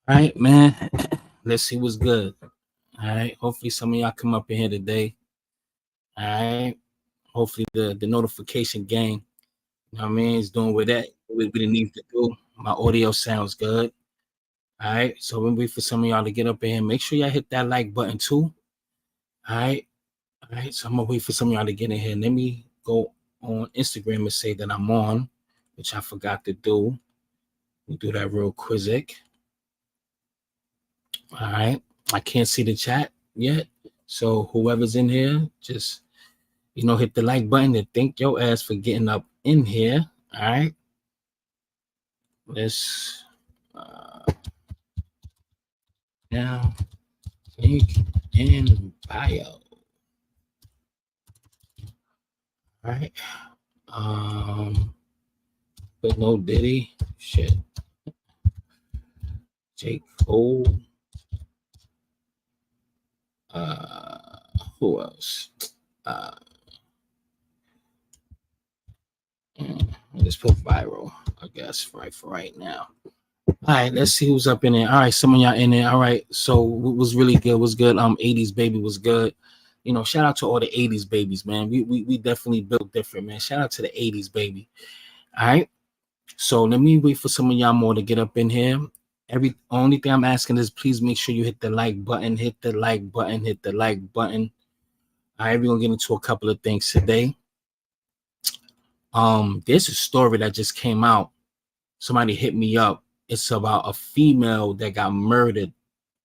All right, man. Let's see what's good. All right. Hopefully some of y'all come up in here today. All right. Hopefully the notification gang, you know what I mean, is doing what it needs to do. My audio sounds good. All right. So we'll wait for some of y'all to get up in here. Make sure y'all hit that like button too. All right. All right. So I'm gonna wait for some of y'all to get in here. Let me go on Instagram and say that I'm on, which I forgot to do. We'll do that real quick. All right. I can't see the chat yet. So whoever's in here, just hit the like button and thank your ass for getting up in here. All right. Let's now link in bio. All right. But no Diddy. Shit. J. Cole. Who else? Let's put viral, I guess, for right now. All right, let's see who's up in there. All right, some of y'all in there. All right, so what was really good was good. 80s baby was good. Shout out to all the 80s babies, man. We definitely built different, man. Shout out to the 80s baby. All right. So let me wait for some of y'all more to get up in here. Only thing I'm asking is please make sure you hit the like button, hit the like button, hit the like button. All right, we're gonna get into a couple of things today. There's a story that just came out. Somebody hit me up. It's about a female that got murdered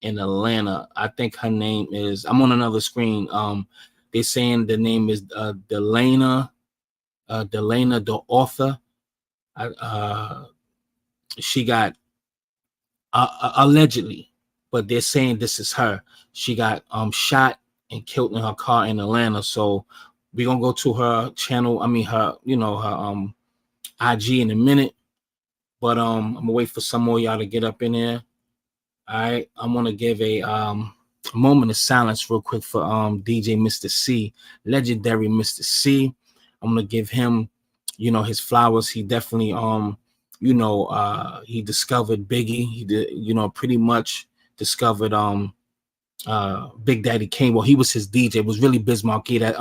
in Atlanta. I think her name is, I'm on another screen. They're saying the name is Delana, the author. She got allegedly, but they're saying this is her. She got shot and killed in her car in Atlanta. So we're gonna go to her channel. I mean her, her IG in a minute. But I'm gonna wait for some more y'all to get up in there. All right, I'm gonna give a moment of silence real quick for DJ Mr. C, legendary Mr. C. I'm gonna give him, his flowers. He definitely he discovered Biggie. He did, pretty much discovered Big Daddy Kane. Well, he was his DJ. It was really Biz Markie that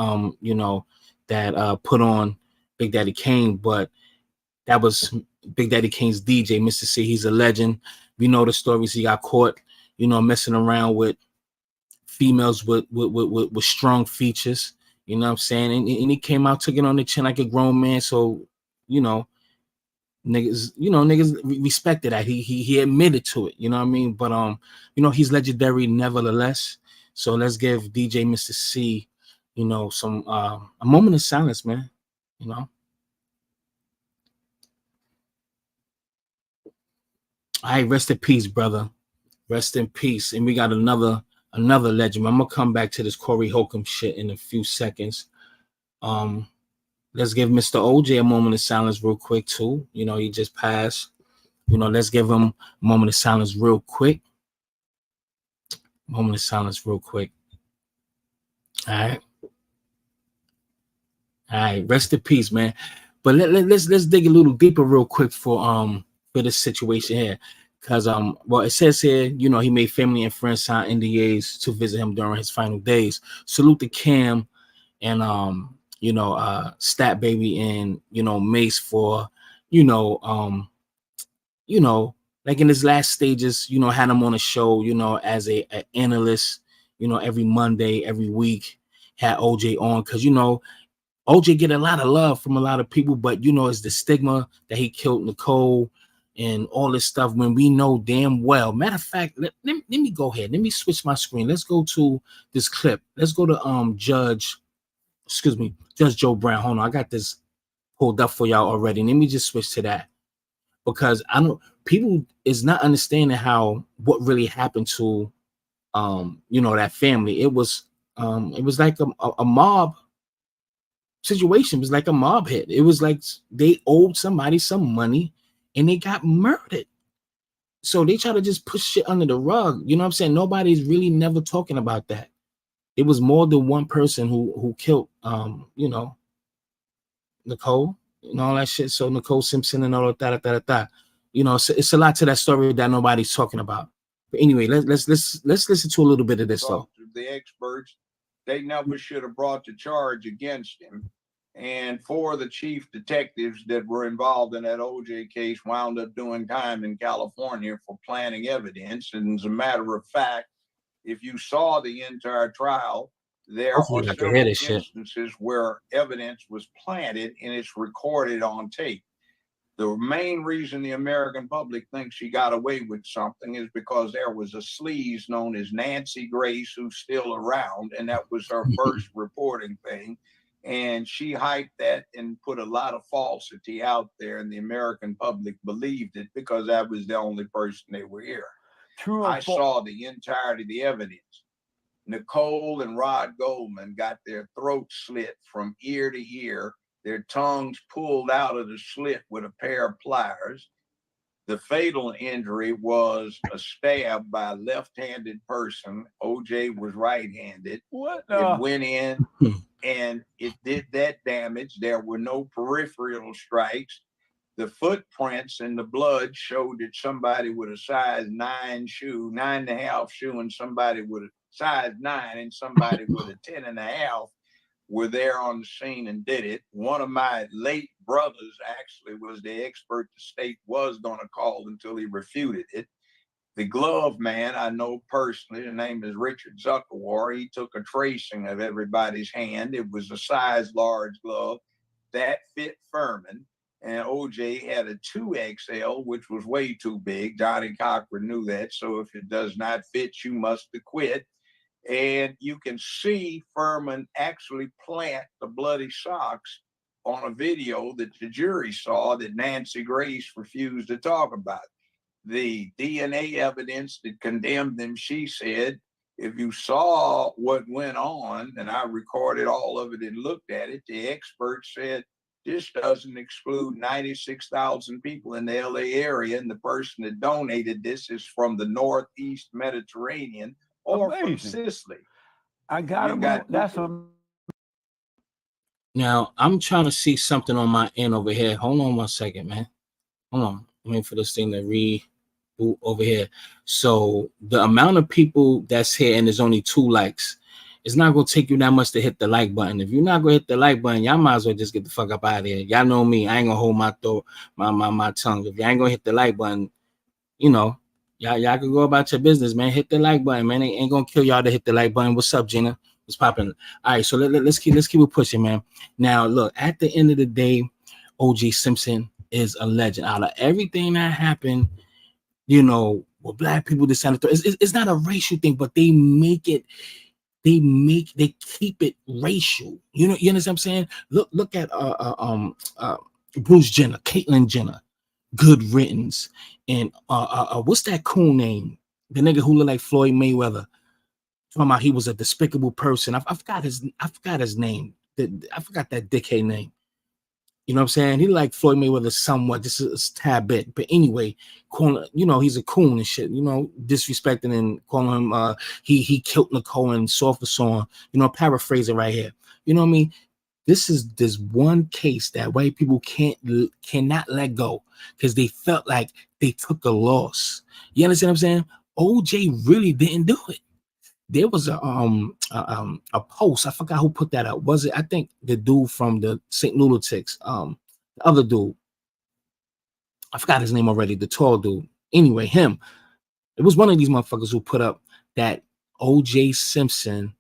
that put on Big Daddy Kane, but that was Big Daddy Kane's DJ, Mr. C. He's a legend. We know the stories. He got caught, messing around with females with strong features. You know what I'm saying? And he came out, took it on the chin like a grown man. So, niggas respected that. He admitted to it. You know what I mean? But he's legendary nevertheless. So let's give DJ Mr. C, some a moment of silence, man. All right, rest in peace, brother. Rest in peace. And we got another legend. I'm gonna come back to this Corey Holcomb shit in a few seconds. Let's give Mr. OJ a moment of silence real quick too. He just passed. Let's give him a moment of silence real quick. Moment of silence real quick. All right. All right. Rest in peace, man. But let's dig a little deeper real quick for this situation here. Because well, it says here, he made family and friends sign NDAs to visit him during his final days. Salute to Cam and Stat Baby and Mace for like in his last stages, had him on a show, as a analyst, every Monday, every week, had OJ on because OJ get a lot of love from a lot of people, but it's the stigma that he killed Nicole and all this stuff when we know damn well. Matter of fact, let me go ahead. Let me switch my screen. Let's go to this clip. Let's go to Judge Joe Brown. Hold on, I got this pulled up for y'all already. Let me just switch to that because I know people is not understanding what really happened to that family. It was like a mob situation. It was like a mob hit. It was like they owed somebody some money and they got murdered. So they try to just push shit under the rug. You know what I'm saying? Nobody's really never talking about that. It was more than one person who killed Nicole and all that shit. So Nicole Simpson and all of that. It's a lot to that story that nobody's talking about. But anyway, let's listen to a little bit of this though. The experts, they never should have brought the charge against him. And 4 of the chief detectives that were involved in that OJ case wound up doing time in California for planting evidence. And as a matter of fact, if you saw the entire trial, there are several instances where evidence was planted and it's recorded on tape. The main reason the American public thinks she got away with something is because there was a sleaze known as Nancy Grace who's still around, and that was her first reporting thing. And she hyped that and put a lot of falsity out there, and the American public believed it because that was the only person they were hearing. True. I saw the entirety of the evidence. Nicole and Rod Goldman got their throats slit from ear to ear, their tongues pulled out of the slit with a pair of pliers. The fatal injury was a stab by a left-handed person. OJ was right-handed. What? It went in and it did that damage. There were no peripheral strikes. The footprints in the blood showed that somebody with a size 9 shoe, 9.5 shoe, and somebody with a size 9 and somebody with a 10.5 were there on the scene and did it. One of my late brothers actually was the expert the state was going to call until he refuted it. The glove man I know personally, the name is Richard Zuckerwar. He took a tracing of everybody's hand. It was a size large glove that fit Furman. And OJ had a 2XL, which was way too big. Johnny Cochran knew that. So if it does not fit, you must acquit. And you can see Furman actually plant the bloody socks on a video that the jury saw that Nancy Grace refused to talk about. The DNA evidence that condemned them, she said, if you saw what went on, and I recorded all of it and looked at it, the expert said, this doesn't exclude 96,000 people in the LA area. And the person that donated this is from the Northeast Mediterranean or from Sicily. I got him. That's a... Now, I'm trying to see something on my end over here. Hold on 1 second, man. Hold on. I'm waiting for this thing to reboot over here. So the amount of people that's here and there's only 2 likes. It's not going to take you that much to hit the like button. If you're not going to hit the like button, y'all might as well just get the fuck up out of here. Y'all know me. I ain't going to hold my throat, my tongue. If y'all ain't going to hit the like button, you know, y'all can go about your business, man. Hit the like button, man. It ain't going to kill y'all to hit the like button. What's up, Gina? What's popping? All right, so let's keep it pushing, man. Now, look, at the end of the day, OJ Simpson is a legend. Out of everything that happened, you know, what black people decided to throw, it's not a racial thing, but they make it. They keep it racial. You know, you understand what I'm saying? Look at Bruce Jenner, Caitlyn Jenner, Good Riddance, and what's that cool name? The nigga who looked like Floyd Mayweather. Talking about he was a despicable person. I forgot his name. I forgot that dickhead name. You know what I'm saying? He like Floyd Mayweather somewhat, just a tad bit. But anyway, calling, you know, he's a coon and shit, you know, disrespecting and calling him, he killed Nicole and soft song, you know, paraphrasing right here. You know what I mean? This is this one case that white people cannot let go because they felt like they took a loss. You understand what I'm saying? OJ really didn't do it. There was a post. I forgot who put that out. Was it? I think the dude from the St. Lunatics. The other dude. I forgot his name already. The tall dude. Anyway, him. It was one of these motherfuckers who put up that OJ Simpson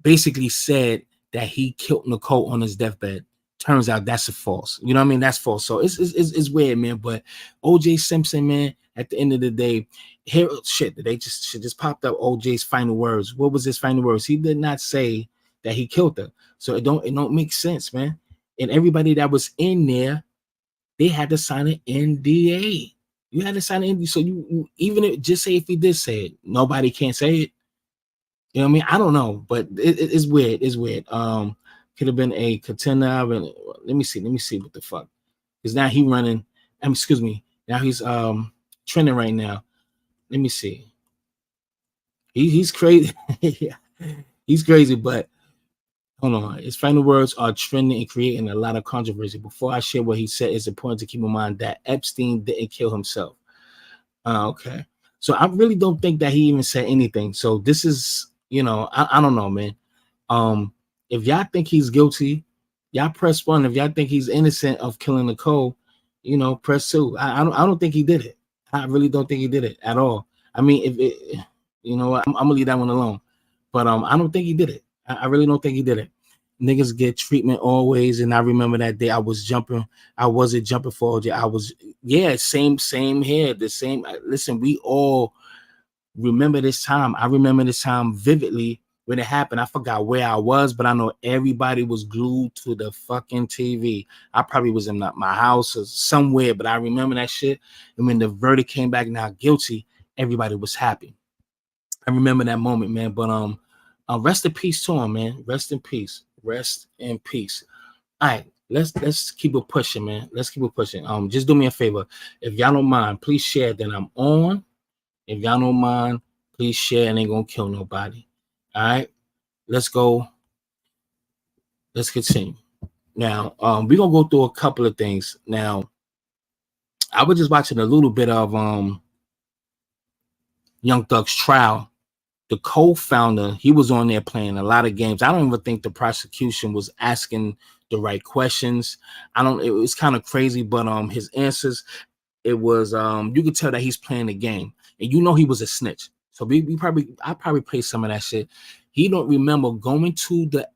basically said that he killed Nicole on his deathbed. Turns out that's a false. You know what I mean? That's false. So it's weird, man. But OJ Simpson, man, at the end of the day, here shit, they just popped up OJ's final words. What was his final words? He did not say that he killed her. So it don't make sense, man. And everybody that was in there, they had to sign an NDA. You had to sign an NDA. So you even if, just say if he did say it, nobody can say it. You know what I mean? I don't know, but it's weird. It's weird. Could have been a contender. Let me see what the fuck. Because now he running. Excuse me. Now he's trending right now. Let me see. He's crazy. He's crazy, but hold on. His final words are trending and creating a lot of controversy. Before I share what he said, it's important to keep in mind that Epstein didn't kill himself. Okay. So I really don't think that he even said anything. So this is, I don't know, man. If y'all think he's guilty, y'all press one. If y'all think he's innocent of killing Nicole, press two. I don't think he did it. I really don't think he did it at all. I mean, if it, I'm gonna leave that one alone. But I don't think he did it. I really don't think he did it. Niggas get treatment always, and I remember that day I was jumping. I wasn't jumping for OJ. I was, same here. The same. Listen, we all remember this time. I remember this time vividly when it happened. I forgot where I was, but I know everybody was glued to the fucking TV. I probably was in my house or somewhere, but I remember that shit. And when the verdict came back not guilty, everybody was happy. I remember that moment, man. But rest in peace to him, man. Rest in peace. Rest in peace. All right, let's keep it pushing, man. Let's keep it pushing. Just do me a favor. If y'all don't mind, please share that I'm on. If y'all don't mind, please share and ain't gonna kill nobody. All right, let's go. Let's continue. Now, we're gonna go through a couple of things. Now, I was just watching a little bit of Young Thug's trial. The co-founder, he was on there playing a lot of games. I don't even think the prosecution was asking the right questions. It was kind of crazy, but his answers, it was you could tell that he's playing the game, and he was a snitch. So I probably played some of that shit. He don't remember going to the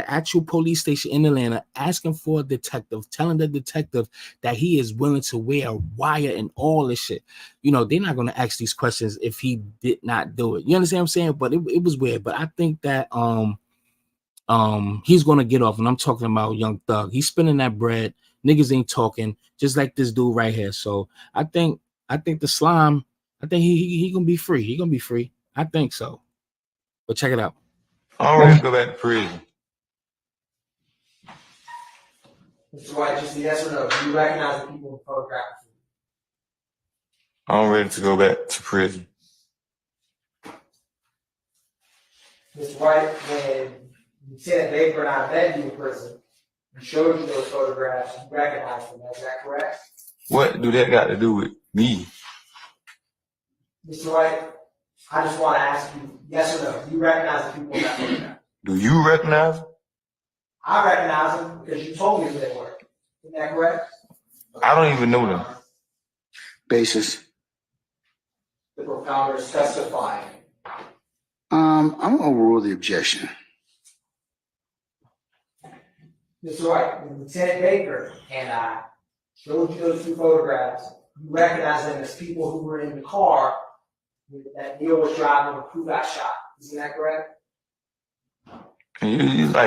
actual police station in Atlanta, asking for a detective, telling the detective that he is willing to wear a wire and all this shit. They're not going to ask these questions if he did not do it. You understand what I'm saying? But it was weird. But I think that he's going to get off. And I'm talking about Young Thug. He's spending that bread. Niggas ain't talking, just like this dude right here. So I think the slime, I think he gonna be free. He gonna be free. I think so. But check it out. I'm ready to go back to prison. Mr. White, just a yes or no. Do you recognize the people in the photograph? I'm ready to go back to prison. Mr. White, when Lieutenant Baker and I met you in prison and showed you those photographs, you recognized them. Is that correct? What do that got to do with me? Mr. White, I just want to ask you, yes or no, do you recognize the people in that photograph? Do you recognize them? I recognize them because you told me who they were. Isn't that correct? I don't even know them. Basis. The profounder is testifying. I'm gonna overrule the objection. Mr. White, when Lieutenant Baker and I showed you those two photographs, you recognize them as people who were in the car that Neil was driving when Crew got shot. Isn't that correct? And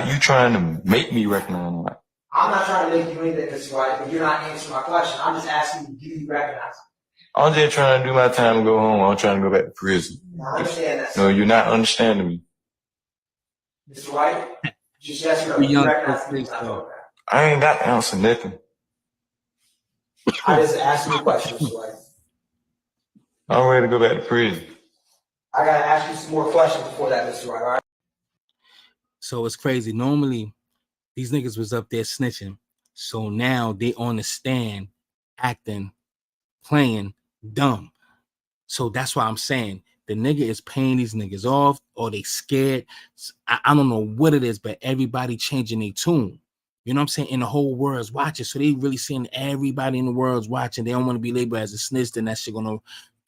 you trying to make me recognize them. I'm not trying to make you anything, Mr. White, but you're not answering my question. I'm just asking you, do you recognize them? I'm just trying to do my time and go home. I'm trying to go back to prison. I understand that. No, you're not understanding me. Mr. White, just yes or no, do you recognize the people in that photograph? I ain't got to answer nothing. I just asked you a question, Mr. White. I'm ready to go back to prison. I gotta ask you some more questions before that, Mr. White, all right? So it's crazy. Normally, these niggas was up there snitching. So now they on the stand acting, playing dumb. So that's why I'm saying the nigga is paying these niggas off, or they scared. I don't know what it is, but everybody changing their tune. You know what I'm saying? And the whole world's watching. So they really seeing everybody in the world's watching. They don't want to be labeled as a snitch, then that shit gonna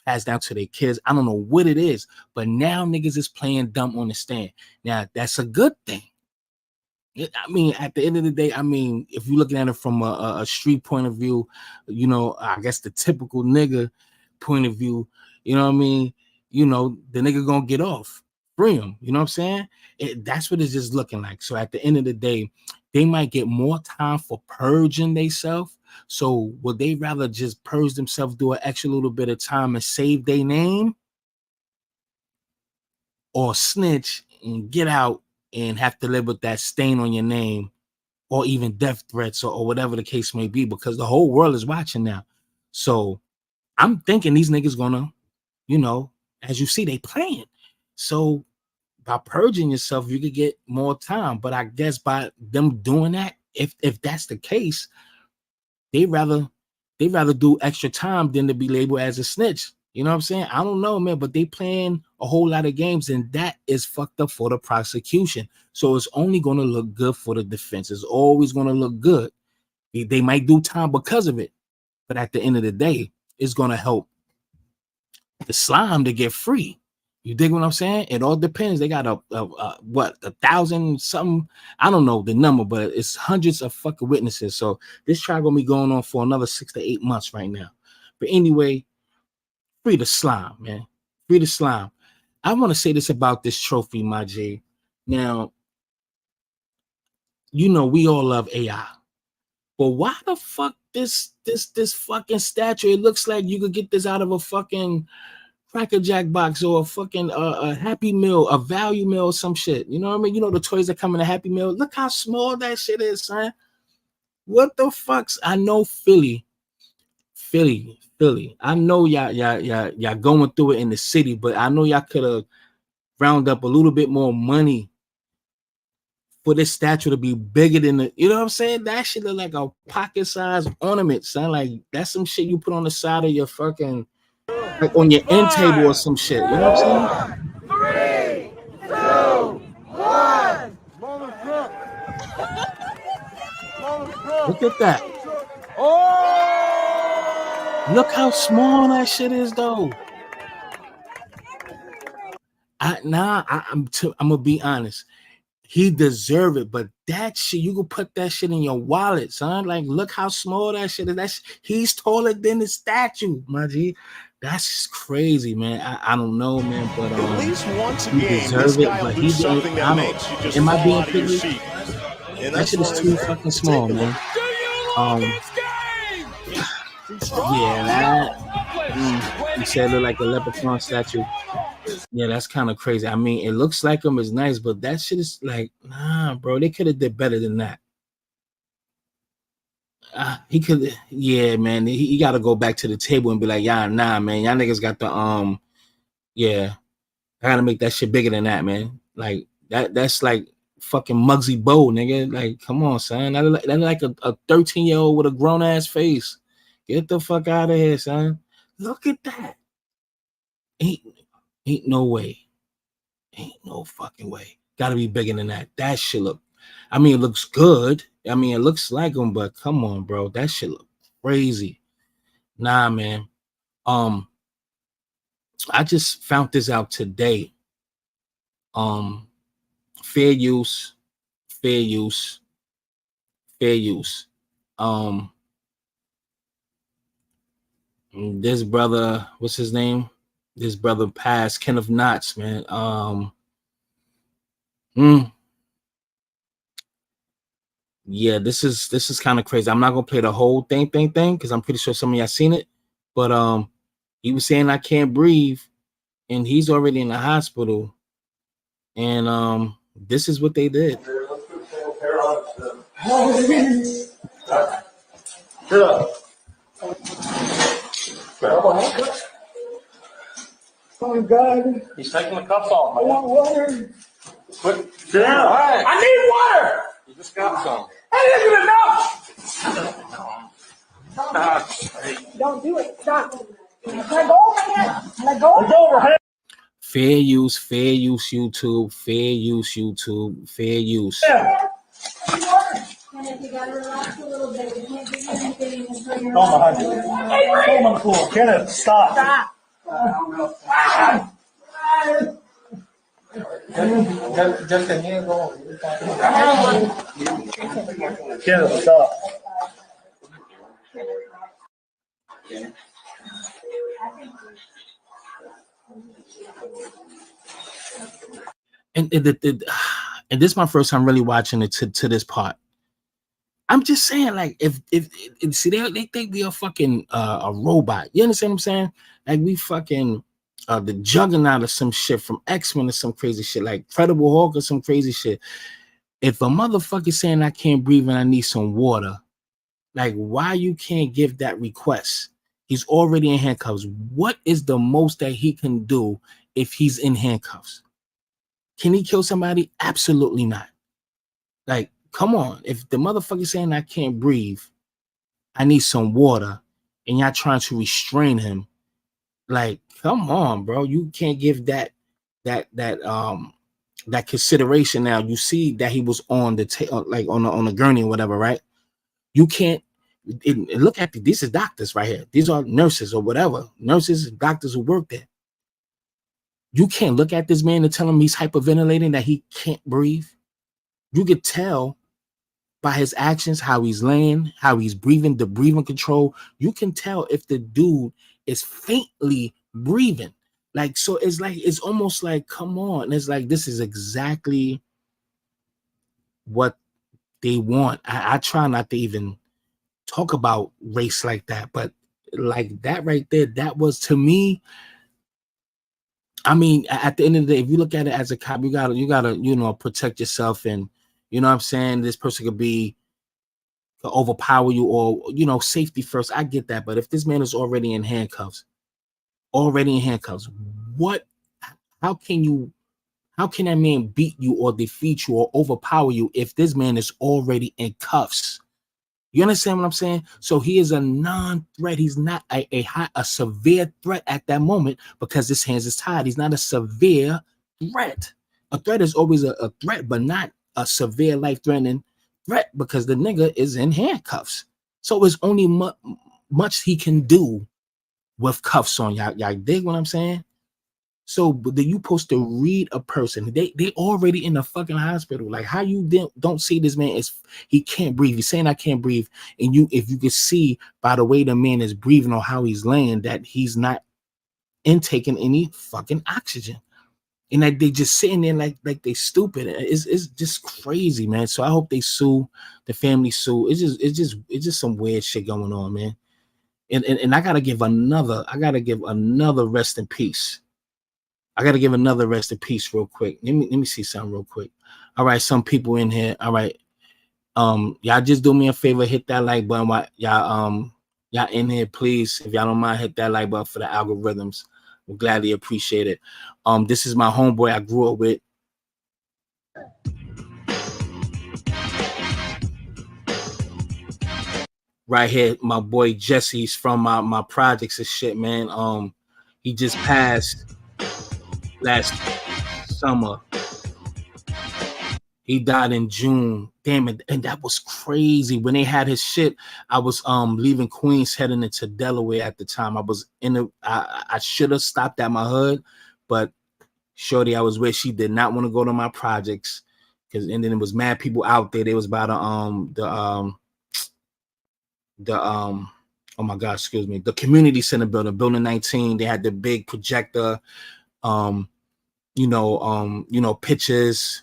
pass down to their kids. I don't know what it is, but now niggas is playing dumb on the stand. Now that's a good thing. I mean, at the end of the day, I mean, if you're looking at it from a street point of view, I guess the typical nigga point of view, you know what I mean? The nigga gonna get off, free him. You know what I'm saying? That's what it's just looking like. So at the end of the day, they might get more time for purging themselves. So would they rather just purge themselves, do an extra little bit of time and save their name, or snitch and get out and have to live with that stain on your name, or even death threats, or whatever the case may be, because the whole world is watching now. So I'm thinking these niggas gonna, as you see, they playing. So by purging yourself, you could get more time. But I guess by them doing that, if that's the case, they rather do extra time than to be labeled as a snitch. You know what I'm saying? I don't know, man, but they playing a whole lot of games, and that is fucked up for the prosecution. So it's only going to look good for the defense. It's always going to look good. They might do time because of it, but at the end of the day, it's going to help the slime to get free. You dig what I'm saying? It all depends. They got a 1,000 something. I don't know the number, but it's hundreds of fucking witnesses. So this trial gonna be going on for another 6 to 8 months right now. But anyway, free the slime, man. Free the slime. I want to say this about this trophy, my G. Now, you know we all love AI, but why the fuck this fucking statue? It looks like you could get this out of a fucking Cracker Jack box or a fucking a Happy Meal, a Value Meal, or some shit. You know what I mean? You know the toys that come in a Happy Meal. Look how small that shit is, son. What the fuck's? I know Philly. I know y'all going through it in the city, but I know y'all could have round up a little bit more money for this statue to be bigger than the. You know what I'm saying? That shit look like a pocket-sized ornament, son. Like that's some shit you put on the side of your fucking. Like on your end table or some shit. You know what I'm saying? 3, 2, 1. Look at that. Look how small that shit is, though. I'm gonna be honest. He deserve it, but that shit, you can put that shit in your wallet, son. Like, look how small that shit is. He's taller than the statue, my G. That's crazy, man. I don't know, man, but At least once a he game, deserve this it, guy will but do he something didn't. that I makes you don't. just Am I fall being out of your picky? seat. And That shit is too fucking small, man. Yeah, you said it look like a leprechaun statue. Yeah, that's kind of crazy. I mean, it looks like him is nice, but that shit is like, nah, bro. They could have did better than that. He could, yeah, man. He got to go back to the table and be like, yeah, nah, man. Y'all niggas got the yeah. I gotta make that shit bigger than that, man. Like that's like fucking Muggsy Bow, nigga. Like, come on, son. That look like a 13-year-old with a grown ass face. Get the fuck out of here, son. Look at that. Ain't no way. Ain't no fucking way. Gotta be bigger than that. That shit look. I mean, it looks good. I mean, it looks like him, but come on, bro. That shit look crazy. Nah, man. I just found this out today. Fair use. This brother, what's his name? This brother passed, Kenneth Knotts, man. Yeah, this is kind of crazy. I'm not gonna play the whole thing because I'm pretty sure some of y'all seen it. But he was saying I can't breathe, and he's already in the hospital. And this is what they did. Oh God. He's taking the cuffs off, man. I want water. Quick. Sit down. All right. I need water. You just got some. That isn't enough. Don't do it. Stop. Let go of my head. Let go of my head. Fair use, YouTube. Fair use. Yeah. And if you gotta relax a little bit, you can't do anything until you're on the floor. Kenneth, stop. Stop. Just a hand go. Kenneth, stop. And this is my first time really watching it to this part. I'm just saying, like, if see, they think we are fucking a robot. You understand what I'm saying? Like, we fucking the Juggernaut or some shit from X-Men or some crazy shit, like Incredible Hulk or some crazy shit. If a motherfucker saying I can't breathe and I need some water, like, why you can't give that request? He's already in handcuffs. What is the most that he can do if he's in handcuffs? Can he kill somebody? Absolutely not. Like, come on. If the motherfucker saying I can't breathe, I need some water, and y'all trying to restrain him, Like, come on, bro. You can't give that consideration. Now you see that he was on the like on the gurney or whatever, right? You can't look at these are doctors right here. These are nurses or whatever, nurses and doctors who work there. You can't look at this man and tell him he's hyperventilating, that he can't breathe. You could tell by his actions, how he's laying, how he's breathing, the breathing control. You can tell if the dude is faintly breathing. Like, so it's like, it's almost like, come on. It's like, this is exactly what they want. I try not to even talk about race like that, but like that right there, that was, to me, I mean, at the end of the day, if you look at it as a cop, you gotta, protect yourself. And you know what I'm saying? This person could overpower you, or safety first. I get that. But if this man is already in handcuffs, what, how can that man beat you or defeat you or overpower you if this man is already in cuffs? You understand what I'm saying? So he is a non-threat. He's not a severe threat at that moment because his hands is tied. He's not a severe threat. A threat is always a threat, but not a severe life-threatening threat because the nigga is in handcuffs. So it's only much he can do with cuffs on. Y'all dig what I'm saying? So, but you supposed to read a person. They already in the fucking hospital. Like, how you don't see this man is he can't breathe. He's saying I can't breathe, and if you could see by the way the man is breathing or how he's laying that he's not intaking any fucking oxygen, and that they just sitting there like they stupid. It's just crazy, man. So I hope they sue, the family sue. It's just some weird shit going on, man. And I gotta give another rest in peace. I gotta give another rest in peace real quick. Let me see something real quick. All right, some people in here. All right. Y'all just do me a favor, hit that like button. Y'all in here, please. If y'all don't mind, hit that like button for the algorithms. We'll gladly appreciate it. This is my homeboy I grew up with. Right here, my boy Jesse's from my projects and shit, man. He just passed last summer. He died in June. Damn it. And that was crazy. When they had his shit, I was leaving Queens heading into Delaware at the time. I was I should have stopped at my hood, but shorty I was with, she did not want to go to my projects. And then it was mad people out there. They was about oh my God, excuse me, the community center building 19. They had the big projector, pictures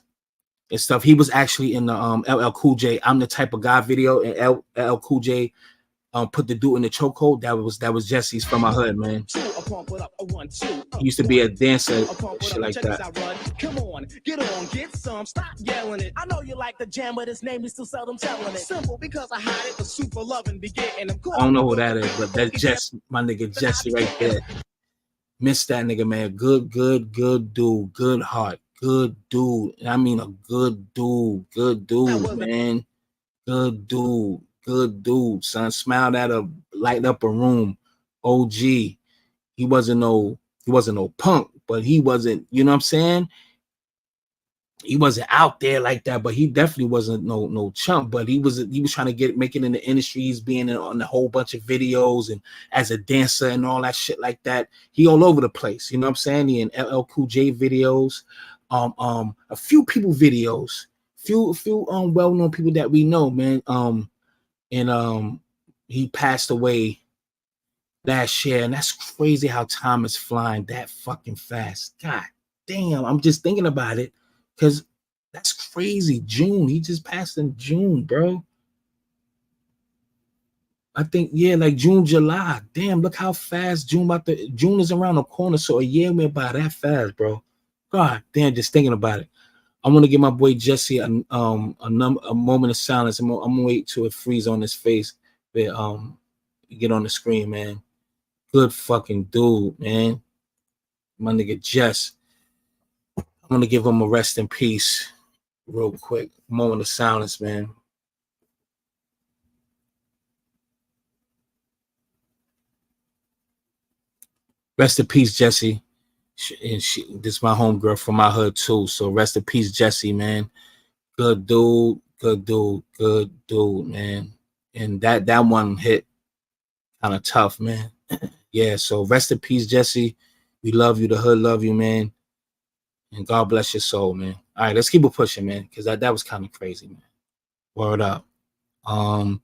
and stuff. He was actually in the LL Cool J I'm the Type of Guy video, and LL Cool J put the dude in the chokehold. That was Jesse's from my hood, man. He used to be a dancer, shit like that. Come on, get some, stop yelling it. I know you like the jam, but his name is still seldom telling it. Simple because I hide it, the super loving be getting him. I don't know who that is, but that's Jesse, my nigga Jesse right there. Miss that nigga, man. Good dude, good heart, good dude. I mean a good dude, man. Good dude, son. Smiled at a light up a room. OG. He wasn't no punk, but he wasn't, you know what I'm saying? He wasn't out there like that, but he definitely wasn't no chump. But he was trying to make it in the industry. He's being on a whole bunch of videos and as a dancer and all that shit like that. He all over the place, you know what I'm saying? He in LL Cool J videos, a few people videos, few well-known people that we know, man. And he passed away last year, and that's crazy how time is flying that fucking fast. God damn, I'm just thinking about it because that's crazy. June, he just passed in June, bro. I think, yeah, like June, July. Damn, look how fast June is around the corner. So a year went by that fast, bro. God damn, just thinking about it. I want to give my boy Jesse a moment of silence. I'm gonna wait till it freeze on his face. But get on the screen, man. Good fucking dude, man. My nigga Jess. I'm gonna give him a rest in peace real quick. Moment of silence, man. Rest in peace, Jesse. This is my homegirl from my hood too. So rest in peace, Jesse, man. Good dude, man. And that one hit kind of tough, man. Yeah, so rest in peace, Jesse. We love you. The hood love you, man. And God bless your soul, man. All right, let's keep it pushing, man, because that was kind of crazy, man. Word up. All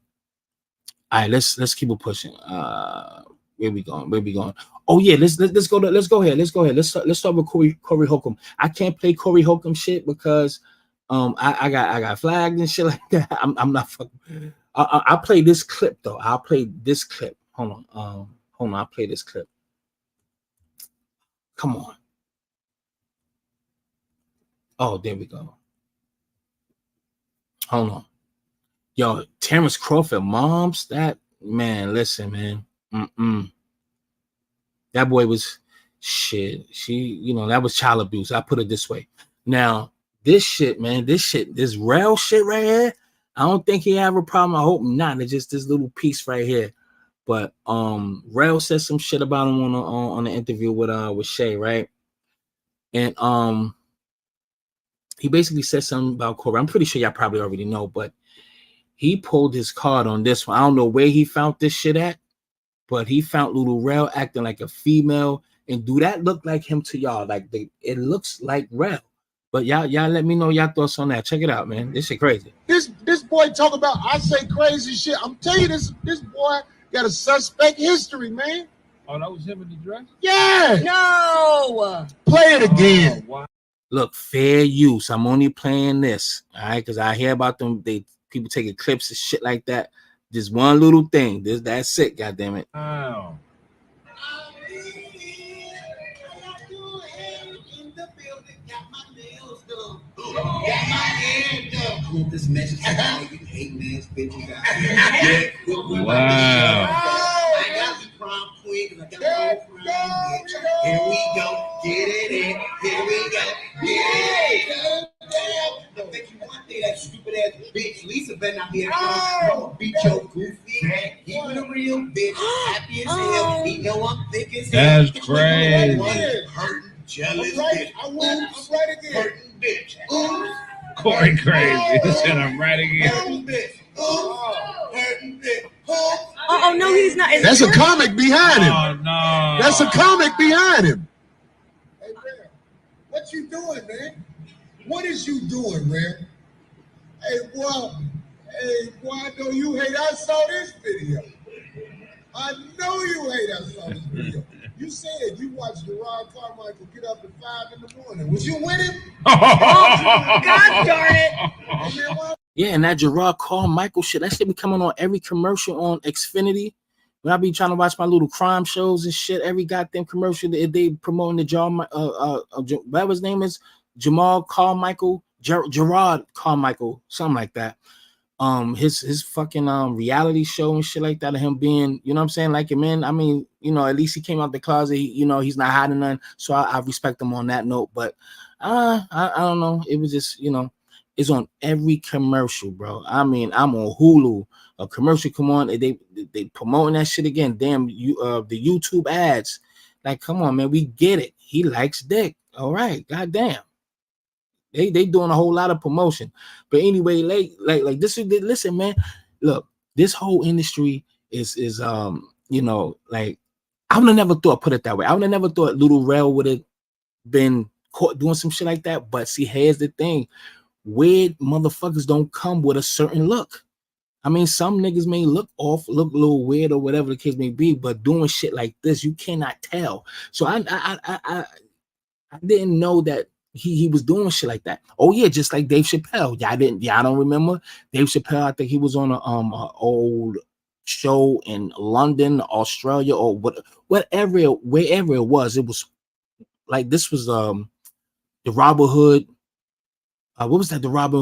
right, let's keep it pushing. Where we going? Oh yeah, let's go ahead. Let's start with Corey Holcomb. I can't play Corey Holcomb shit because I got flagged and shit like that. I'm not fucking. I'll play this clip though. I'll play this clip. Hold on. I'll play this clip. Come on. Oh, there we go. Hold on. Yo, Terrence Crawford, moms, that man, listen, man. That boy was shit. That was child abuse. I put it this way. Now, this shit, man, this rail shit right here, I don't think he have a problem. I hope not. It's just this little piece right here. But Rail said some shit about him on the interview with Shay, right? And he basically said something about Corey. I'm pretty sure y'all probably already know, but he pulled his card on this one. I don't know where he found this shit at, but he found Little Rel acting like a female. And do that look like him to y'all? Like it looks like Rel. But y'all let me know y'all thoughts on that. Check it out, man. This shit crazy. This boy talk about I say crazy shit. I'm telling you, this boy got a suspect history, man. Oh, that was him in the dress? Yeah. No. Play it again. Oh, wow. Look, fair use. I'm only playing this, all right? Because I hear about them. People taking clips and shit like that. Just one little thing. That's it. Goddamn it. Wow. This message you hate man's bitches out. Wow. I got the prom queen because I got my own prom bitch. Here we go, get it in. Here we go, get it. I think you want that stupid ass bitch. Lisa better not be a beat your goofy. Keep it a real bitch. Happy as hell. He know I'm thick as hell. That's crazy. Hurting, jealous bitch. I'm right again. Hurting bitch. Corey crazy. He said I'm right again. Hurting bitch. Hurting bitch. Oh no, he's not. That's a comic behind him. Oh no. That's a comic behind him. Hey, man, what you doing, man? What is you doing, man? Hey, boy, I know you hate. I saw this video. I know you hate. I saw this video. You said you watched Gerard Carmichael get up at 5 in the morning. Was you with him? God darn it. Yeah, and that Gerard Carmichael shit, that shit be coming on every commercial on Xfinity. When I be trying to watch my little crime shows and shit, every goddamn commercial they promoting the whatever his name is, Jamal Carmichael, Gerard Carmichael, something like that. His fucking reality show and shit like that of him being, you know what I'm saying, like a man. I mean, at least he came out the closet. He's not hiding nothing, so I respect him on that note. But I don't know. It was just it's on every commercial, bro. I mean, I'm on Hulu. A commercial come on, they promoting that shit again. Damn, the YouTube ads. Like, come on, man, we get it. He likes dick. All right, goddamn. They doing a whole lot of promotion. But anyway, like this is, listen, man. Look, this whole industry is like, I would have never thought, put it that way. I would have never thought Little Rel would have been caught doing some shit like that. But see, here's the thing. Weird motherfuckers don't come with a certain look. I mean, some niggas may look a little weird or whatever the case may be, but doing shit like this, you cannot tell. So I didn't know that he was doing shit like that. Oh yeah, just like Dave Chappelle. Y'all don't remember Dave Chappelle? I think he was on a old show in London, Australia, or wherever it was. It was like, this was the Robin Hood. What was that? The Robin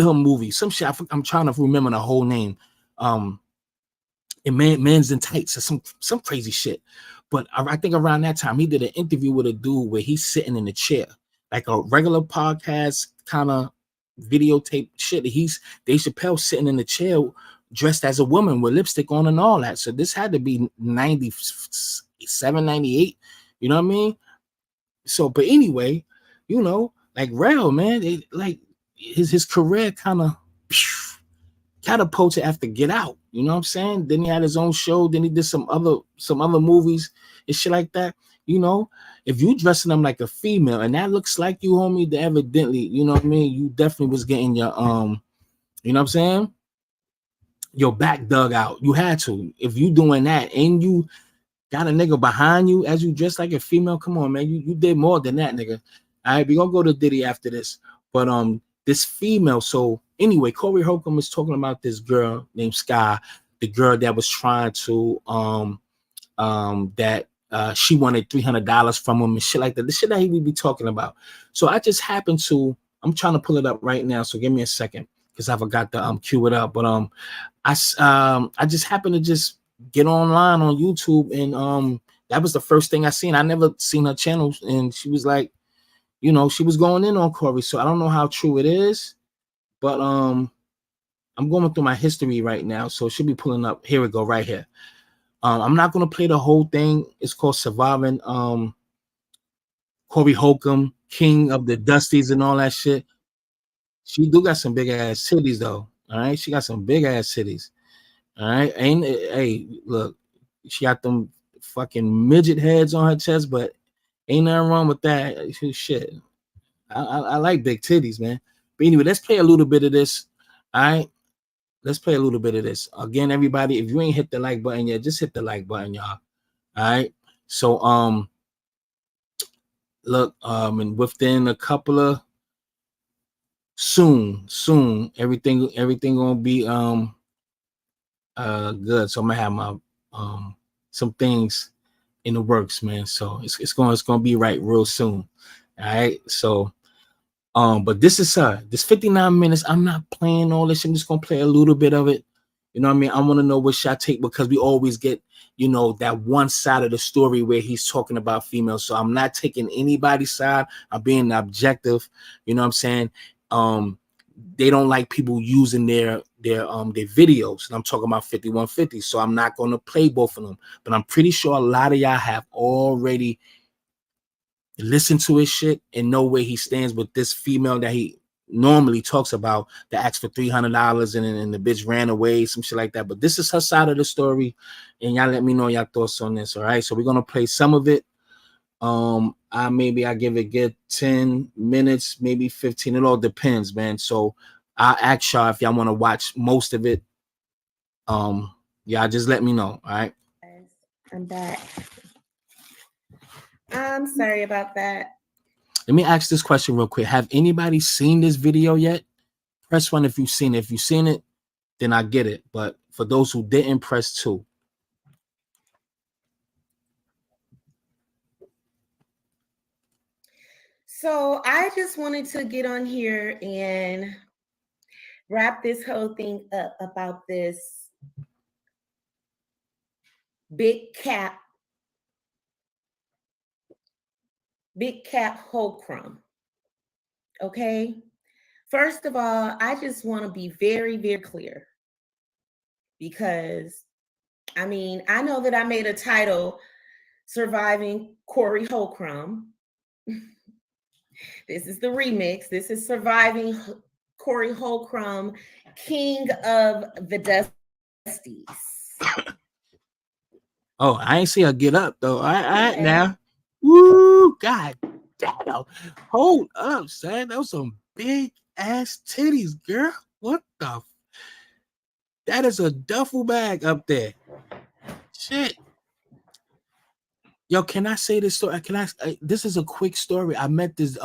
Hood movie. Some shit. I'm trying to remember the whole name. And Men's in Tights or some crazy shit. But I think around that time he did an interview with a dude where he's sitting in a chair, like a regular podcast kind of videotape shit. Dave Chappelle sitting in the chair dressed as a woman with lipstick on and all that. So this had to be 97, 98. You know what I mean? So, but anyway, you know, like Rel, man, like his career kind of catapulted after Get Out. You know what I'm saying? Then he had his own show. Then he did some other movies and shit like that. You know, if you dressing them like a female and that looks like you, homie, then evidently, you know what I mean, you definitely was getting your you know what I'm saying, your back dug out. You had to. If you doing that and you got a nigga behind you as you dress like a female, come on, man, you did more than that, nigga. All right, we gonna go to Diddy after this, but this female. So anyway, Corey Holcomb is talking about this girl named Sky, the girl that was trying to that she wanted $300 from him and shit like that. The shit that he would be talking about. So I just happened to, I'm trying to pull it up right now. So give me a second because I forgot to cue it up. But I just happened to just get online on YouTube and that was the first thing I seen. I never seen her channel, and she was like, you know, she was going in on Corey. So I don't know how true it is, but I'm going through my history right now, so it should be pulling up. Here we go, right here. I'm not gonna play the whole thing. It's called Surviving Corey Holcomb, King of the Dusties and all that shit. She do got some big ass titties though. All right, she got some big ass titties. All right, ain't it, hey, look, she got them fucking midget heads on her chest, but ain't nothing wrong with that. Shit, I like big titties, man. But anyway, let's play a little bit of this. All right. Let's play a little bit of this. Again, everybody, if you ain't hit the like button yet, just hit the like button, y'all. All right. So look, and within a couple of soon, everything gonna be good. So I'm gonna have my some things in the works, man. So it's gonna be right real soon. All right. So but this is this 59 minutes. I'm not playing all this. I'm just gonna play a little bit of it. You know what I mean? I want to know what y'all take because we always get, you know, that one side of the story where he's talking about females. So I'm not taking anybody's side. I'm being objective. You know what I'm saying? They don't like people using their videos. And I'm talking about 5150. So I'm not gonna play both of them. But I'm pretty sure a lot of y'all have already listen to his shit and know where he stands with this female that he normally talks about that asked for $300 and the bitch ran away, some shit like that. But this is her side of the story, and y'all let me know y'all thoughts on this. All right, so we're gonna play some of it. I give it good 10 minutes, maybe 15. It all depends, man. So I'll ask y'all if y'all want to watch most of it. Yeah, just let me know. All right. I'm back. I'm sorry about that. Let me ask this question real quick. Have anybody seen this video yet? Press 1 if you've seen it. If you've seen it, then I get it. But for those who didn't, press 2. So I just wanted to get on here and wrap this whole thing up about this big cat Holcomb. Okay. First of all, I just want to be very, very clear because I mean, I know that I made a title, Surviving Corey Holcomb. This is the remix. This is Surviving Corey Holcomb, King of the Dusties. Oh, I ain't see her get up though. All right, now. Woo, God damn. Hold up, son. That was some big ass titties, girl. What the? That is a duffel bag up there. Shit. Yo, can I say this story? Can I? This is a quick story. I met this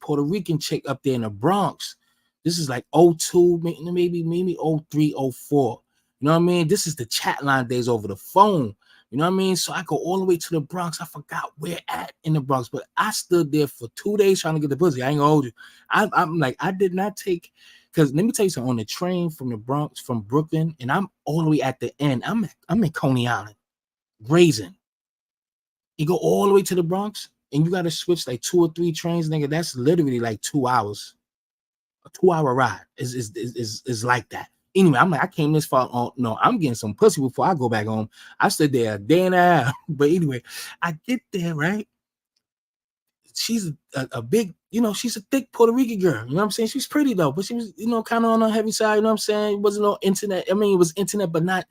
Puerto Rican chick up there in the Bronx. This is like 02, maybe 03, 04. You know what I mean? This is the Chatline days over the phone. You know what I mean? So I go all the way to the Bronx. I forgot where at in the Bronx, but I stood there for 2 days trying to get the pussy. I ain't gonna hold you. I'm like, I did not take, because let me tell you something. On the train from the Bronx, from Brooklyn, and I'm all the way at the end. I'm in Coney Island, grazing. You go all the way to the Bronx, and you got to switch like 2 or 3 trains, nigga. That's literally like 2 hours. A 2-hour ride is like that. Anyway, I'm like, I came this far. Oh, no, I'm getting some pussy before I go back home. I stood there a day and a half. But anyway, I get there, right? She's a big, she's a thick Puerto Rican girl. You know what I'm saying? She's pretty though, but she was, kind of on the heavy side. You know what I'm saying? It wasn't no internet. I mean, it was internet, but not,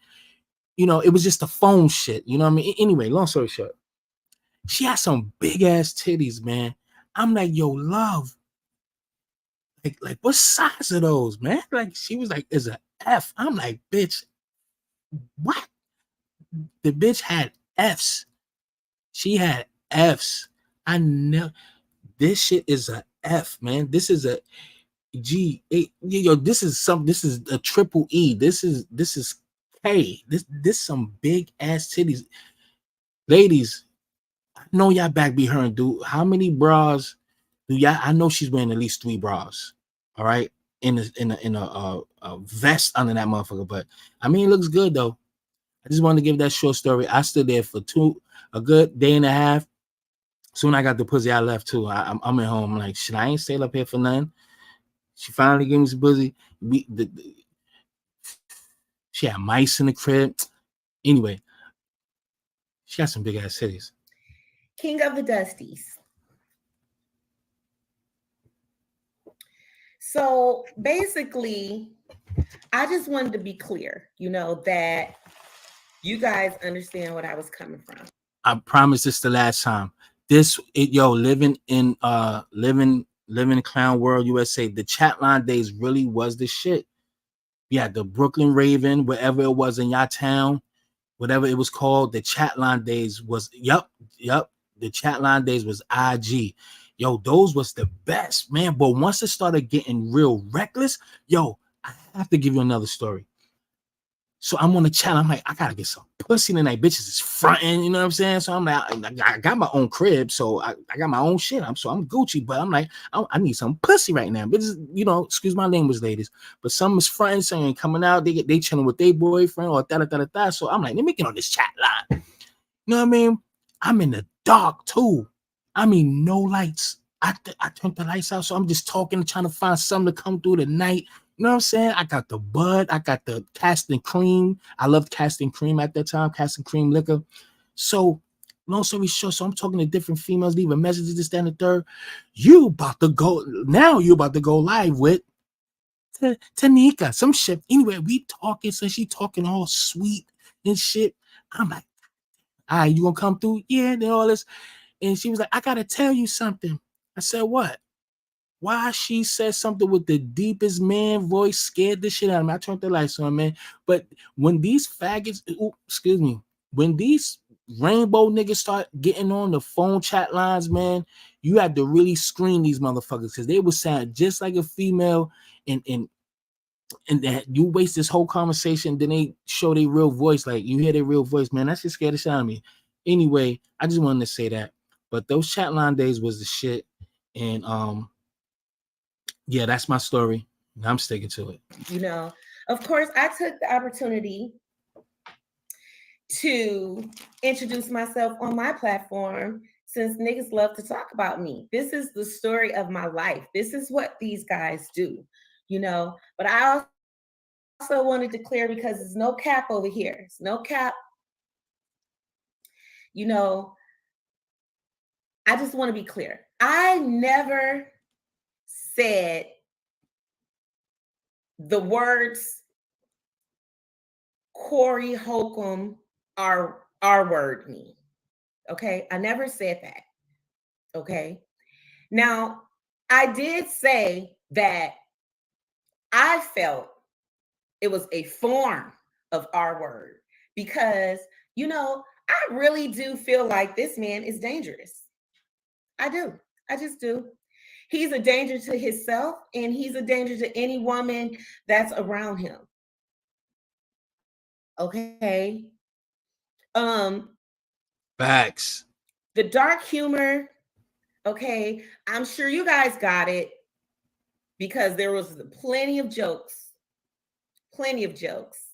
it was just the phone shit. You know what I mean? Anyway, long story short, she had some big ass titties, man. I'm like, yo, love. Like what size are those, man? Like she was like, is a F. I'm like, bitch, what? The bitch had F's. She had F's. I know this shit is a F, man. This is a G. Yo, this is a triple E. This is K. This some big ass titties. Ladies, I know y'all back be her and do how many bras do y'all? I know she's wearing at least 3 bras. All right. In a vest under that motherfucker. But I mean, it looks good though. I just wanted to give that short story. I stood there for a good day and a half. Soon I got the pussy, I left too. I'm at home. I'm like, shit, I ain't stayed up here for nothing. She finally gave me some pussy. She had mice in the crib. Anyway, she got some big ass titties. King of the Dusties. So basically, I just wanted to be clear, that you guys understand what I was coming from. I promise this the last time. Living in clown world USA, the Chatline days really was the shit. Yeah, the Brooklyn Raven, wherever it was in your town, whatever it was called, the Chatline days was yep. The Chatline days was IG. Yo, those was the best, man. But once it started getting real reckless, yo, I have to give you another story. So I'm on the chat. I'm like, I gotta get some pussy tonight. Bitches is fronting, you know what I'm saying? So I'm like, I got my own crib, so I got my own shit. I'm Gucci, but I'm like, I need some pussy right now. Bitches, excuse my language, ladies, but some is fronting, saying coming out, they chilling with their boyfriend or da. So I'm like, let me get on this chat line. You know what I mean? I'm in the dark too. I mean, no lights. I turned the lights out, so I'm just talking, trying to find something to come through the night. You know what I'm saying? I got the bud. I got the casting cream. I loved casting cream at that time, casting cream liquor. So, long story short, so I'm talking to different females, leaving messages, this, that, and the third. You about to go live with Tanika, some shit. Anyway, we talking, so she talking all sweet and shit. I'm like, all right, you gonna come through? Yeah, and all this. And she was like, I gotta tell you something. I said, what? Why she said something with the deepest man voice scared the shit out of me. I turned the lights on, man. But when these faggots, when these rainbow niggas start getting on the phone chat lines, man, you had to really screen these motherfuckers because they would sound just like a female, and that you waste this whole conversation, then they show their real voice, like you hear their real voice, man. That shit scared the shit out of me. Anyway, I just wanted to say that. But those chat line days was the shit, and yeah, that's my story. I'm sticking to it. Of course, I took the opportunity to introduce myself on my platform since niggas love to talk about me. This is the story of my life. This is what these guys do, But I also wanted to clear because there's no cap over here. It's no cap. I just want to be clear. I never said the words Corey Holcomb are word me. Okay. I never said that. Okay. Now, I did say that I felt it was a form of our word because, I really do feel like this man is dangerous. I do. I just do. He's a danger to himself and he's a danger to any woman that's around him. Okay. Facts. The dark humor. Okay. I'm sure you guys got it because there was plenty of jokes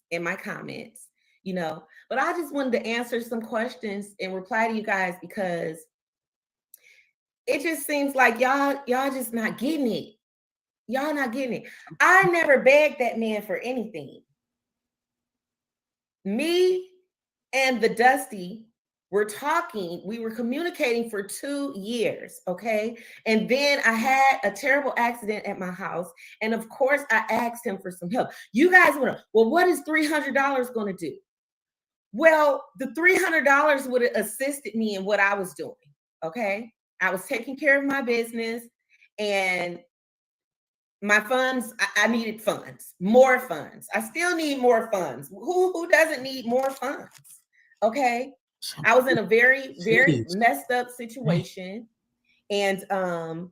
in my comments, but I just wanted to answer some questions and reply to you guys because it just seems like y'all just not getting it. Y'all not getting it. I never begged that man for anything. Me and the Dusty were talking, we were communicating for 2 years, okay? And then I had a terrible accident at my house. And of course, I asked him for some help. You guys want to, well, what is $300 going to do? Well, the $300 would have assisted me in what I was doing, okay? I was taking care of my business and my funds, I needed funds, more funds. I still need more funds. Who doesn't need more funds? Okay. I was in a very, very messed up situation. And the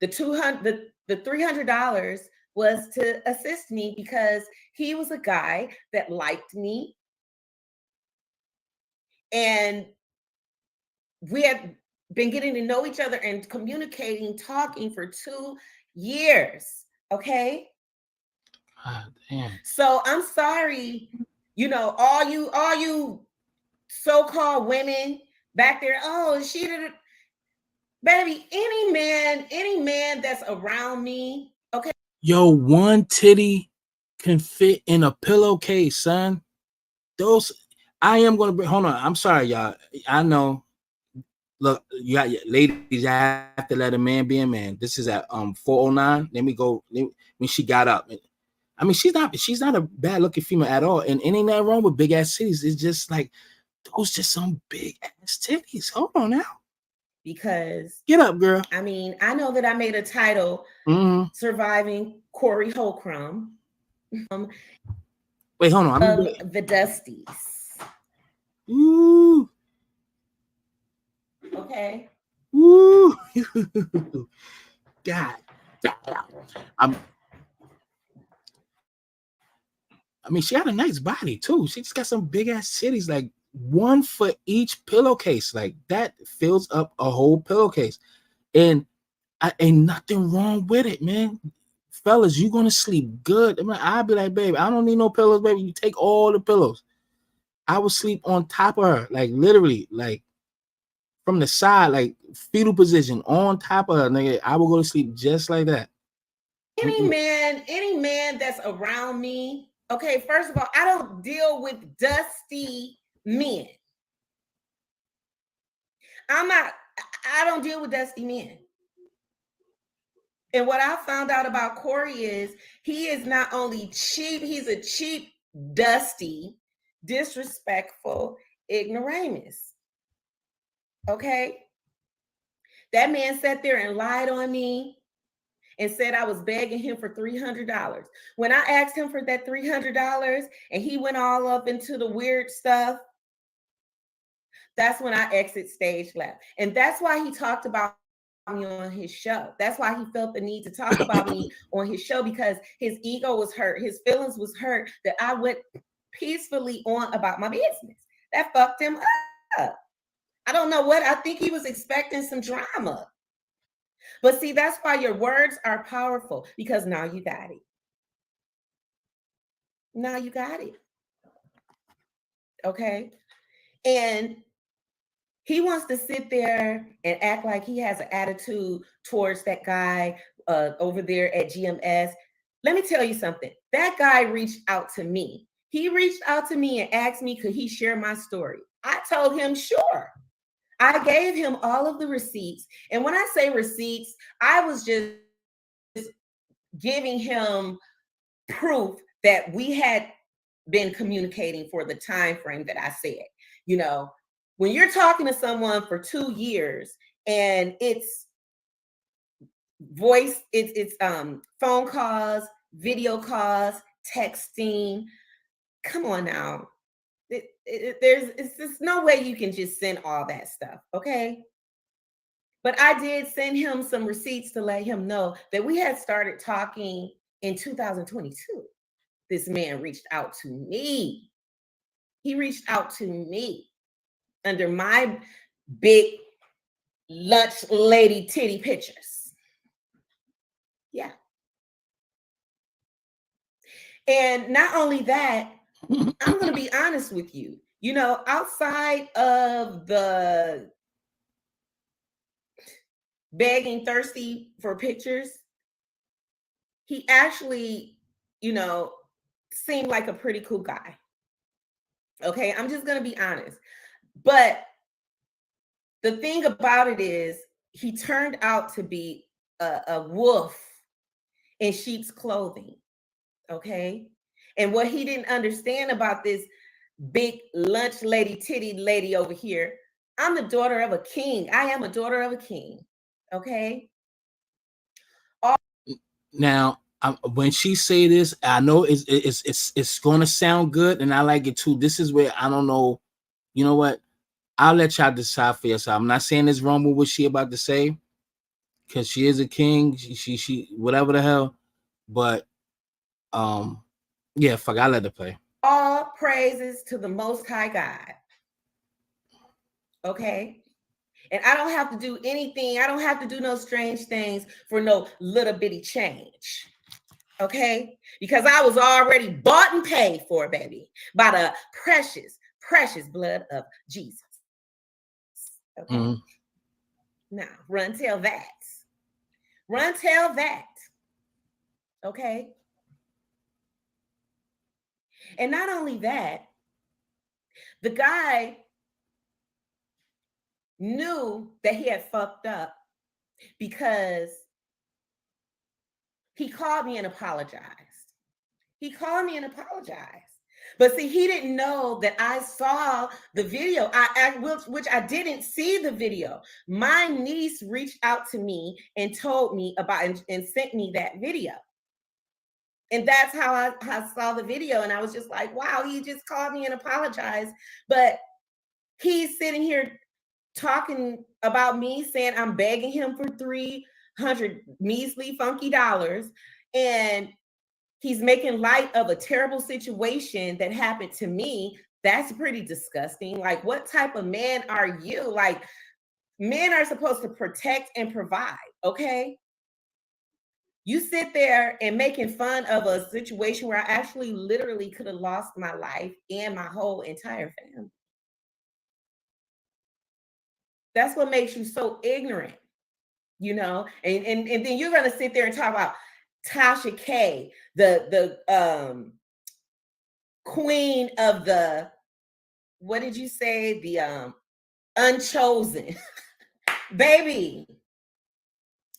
$300 was to assist me because he was a guy that liked me. And we had been getting to know each other and communicating, talking for 2 years. Okay. God damn. So I'm sorry, you know, all you so-called women back there. Oh, she did it. Baby, any man that's around me, okay. Yo, one titty can fit in a pillowcase, son. Those, I am gonna bring. Hold on, I'm sorry, y'all. I know. Look, you got ladies. I have to let a man be a man. This is at 409. Let me go. When she got up, I mean, she's not a bad looking female at all, and ain't nothing wrong with big ass titties. It's just like those, just some big ass titties. Hold on now. Because get up, girl. I mean, I know that I made a title, surviving Corey Holcomb. Wait, hold on. Of the Dusties. Ooh. Okay. Ooh. God. I mean, she had a nice body too. She just got some big ass titties, like one for each pillowcase. Like that fills up a whole pillowcase. And ain't nothing wrong with it, man. Fellas, you gonna sleep good. I mean, I'll be like, babe, I don't need no pillows, baby. You take all the pillows. I would sleep on top of her, like literally, like from the side, like fetal position on top of her, nigga. I will go to sleep just like that. Any man that's around me, okay, first of all, I don't deal with dusty men. I don't deal with dusty men. And what I found out about Corey is he is not only cheap, he's a cheap, dusty, disrespectful ignoramus. Okay? That man sat there and lied on me and said I was begging him for $300. When I asked him for that $300 and he went all up into the weird stuff, that's when I exit stage left. And that's why he talked about me on his show. That's why he felt the need to talk about me on his show, because his ego was hurt. His feelings was hurt that I went peacefully on about my business. That fucked him up. I don't know what, I think he was expecting some drama. But see, that's why your words are powerful, because now you got it. Now you got it. Okay? And he wants to sit there and act like he has an attitude towards that guy over there at GMS. Let me tell you something. That guy reached out to me. He reached out to me and asked me, could he share my story? I told him, sure. I gave him all of the receipts. And when I say receipts, I was just giving him proof that we had been communicating for the time frame that I said. You know, when you're talking to someone for 2 years and it's voice, it's phone calls, video calls, texting, come on now. There's just no way you can just send all that stuff, okay? But I did send him some receipts to let him know that we had started talking in 2022. This man reached out to me. He reached out to me under my big lunch lady titty pictures. Yeah. And not only that, I'm going to be honest with you. You know, outside of the begging thirsty for pictures, he actually, you know, seemed like a pretty cool guy. Okay, I'm just gonna be honest. But the thing about it is, he turned out to be a wolf in sheep's clothing. Okay, and what he didn't understand about this big lunch lady, titty lady over here, I'm the daughter of a king. I am a daughter of a king. Okay. Now, when she say this, I know it's going to sound good, and I like it too. This is where I don't know. You know what? I'll let y'all decide for yourself. I'm not saying it's wrong with what she about to say, because she is a king. She whatever the hell. But yeah, fuck. I'll let her play. All praises to the Most High God. Okay. And I don't have to do anything. I don't have to do no strange things for no little bitty change. Okay. Because I was already bought and paid for, baby, by the precious, precious blood of Jesus. Okay. Now, run tell that. Run tell that. Okay. And not only that, the guy knew that he had fucked up because he called me and apologized. He called me and apologized. But see, he didn't know that I saw the video, which I didn't see the video. My niece reached out to me and told me about and sent me that video. And that's how I saw the video. And I was just like, wow, he just called me and apologized. But he's sitting here talking about me, saying I'm begging him for $300 measly funky dollars. And he's making light of a terrible situation that happened to me. That's pretty disgusting. Like, what type of man are you? Like, men are supposed to protect and provide, okay? You sit there and making fun of a situation where I actually literally could have lost my life and my whole entire family. That's what makes you so ignorant, you know? And then you're gonna sit there and talk about Tasha K, the queen of the, what did you say? The unchosen. Baby,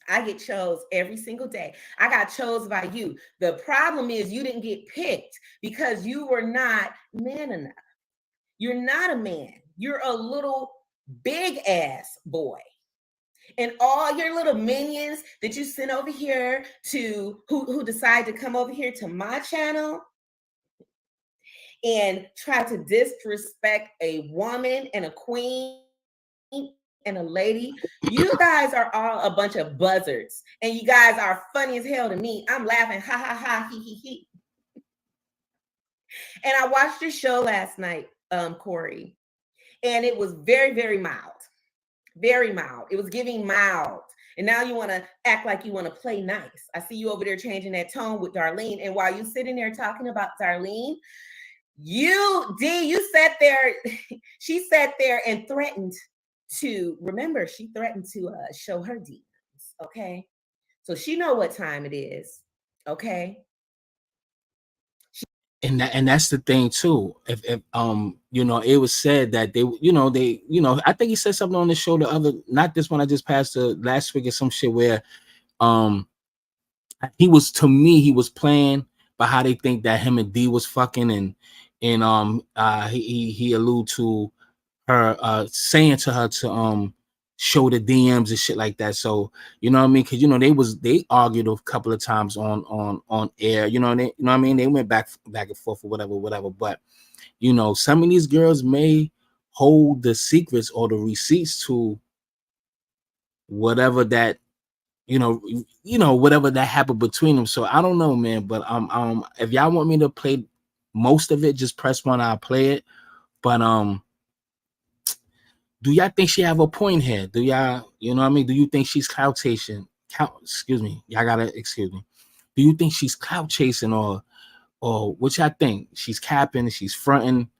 I get chose every single day. I got chose by you. The problem is you didn't get picked because you were not man enough. You're not a man. You're a little big ass boy. And all your little minions that you sent over here to who decide to come over here to my channel and try to disrespect a woman and a queen and a lady, you guys are all a bunch of buzzards, and you guys are funny as hell to me. I'm laughing, ha ha ha, he he he. And I watched your show last night, Corey, and it was very, very mild. Very mild. It was giving mild. And now you want to act like you want to play nice. I see you over there changing that tone with Darlene. And while you sitting there talking about Darlene, you sat there, she sat there and threatened to, remember, she threatened to show her demons. Okay. So she know what time it is. Okay. And that's the thing too. If you know, it was said that they I think he said something on the show the other, not this one I just passed last week or some shit where he was playing by how they think that him and D was fucking, and he alluded to her saying to her to show the DMs and shit like that. So you know what I mean, because they argued a couple of times on air, you know what I mean, they went back and forth or whatever. But some of these girls may hold the secrets or the receipts to whatever that whatever that happened between them. So I don't know, man, but if y'all want me to play most of it, just press 1, I'll play it. But do y'all think she have a point here? Do y'all, you know what I mean? Do you think she's clout chasing? Excuse me. Y'all gotta excuse me. Do you think she's clout chasing or what y'all think? She's capping, she's fronting,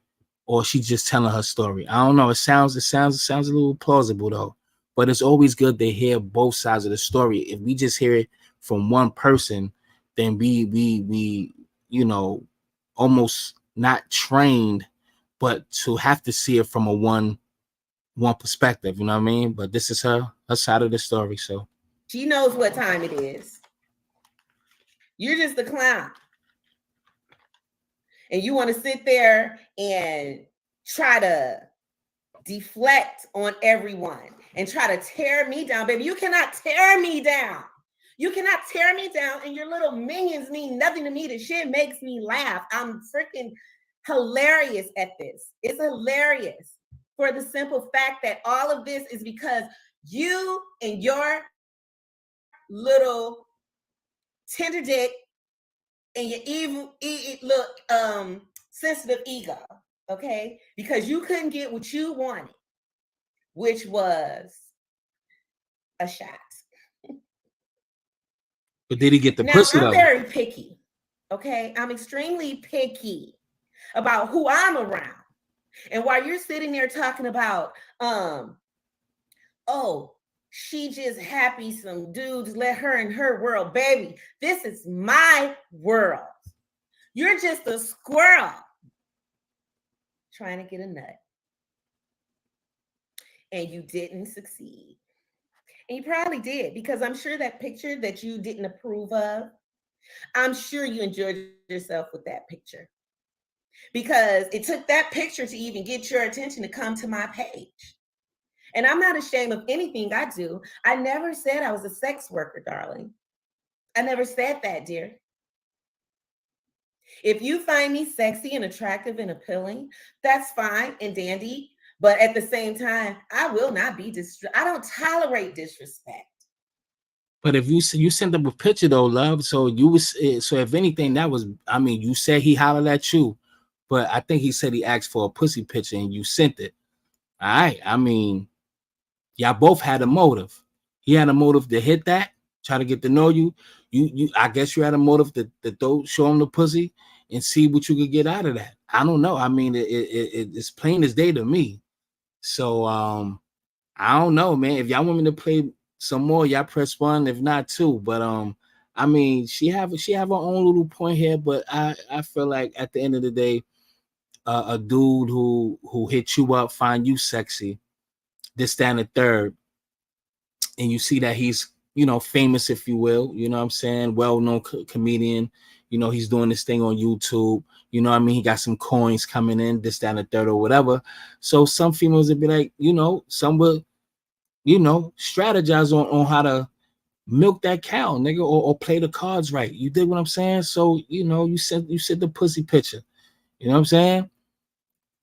or she's just telling her story? I don't know. It sounds a little plausible though. But it's always good to hear both sides of the story. If we just hear it from one person, then we you know, almost not trained, but to have to see it from a one perspective, you know what I mean? But this is her side of the story. So she knows what time it is. You're just a clown. And you want to sit there and try to deflect on everyone and try to tear me down. Baby, you cannot tear me down. You cannot tear me down, and your little minions mean nothing to me. The shit makes me laugh. I'm freaking hilarious at this. It's hilarious for the simple fact that all of this is because you and your little tender dick and your evil, look, sensitive ego, okay? Because you couldn't get what you wanted, which was a shot. but did he get the Now, pussy I'm though? very picky, okay? I'm extremely picky about who I'm around. And while you're sitting there talking about, oh, she just happy some dudes let her in her world, baby, this is my world. You're just a squirrel trying to get a nut. And you didn't succeed. And you probably did, because I'm sure that picture that you didn't approve of, I'm sure you enjoyed yourself with that picture. Because it took that picture to even get your attention to come to my page. And I'm not ashamed of anything I do. I never said I was a sex worker, darling. I never said that, dear. If you find me sexy and attractive and appealing, that's fine and dandy. But at the same time, I will not be I don't tolerate disrespect. But if you sent them a picture though, love, so you was so if anything, that was, I mean, you said he hollered at you, but I think he said he asked for a pussy picture and you sent it. All right, I mean, y'all both had a motive. He had a motive to hit that, try to get to know you. You I guess you had a motive to show him the pussy and see what you could get out of that. I don't know. I mean, it's plain as day to me. So I don't know, man. If y'all want me to play some more, y'all press 1. If not, 2. But I mean, she have her own little point here. But I feel like at the end of the day, a dude who hit you up, find you sexy, this, that, and the third, and you see that he's, you know, famous, if you will, you know what I'm saying, well-known comedian, you know, he's doing this thing on YouTube, you know what I mean, he got some coins coming in, this, that, and the third, or whatever. So some females would be like, you know, some would, you know, strategize on how to milk that cow, nigga, or play the cards right. You did what I'm saying? So, you know, you sent the pussy picture, you know what I'm saying,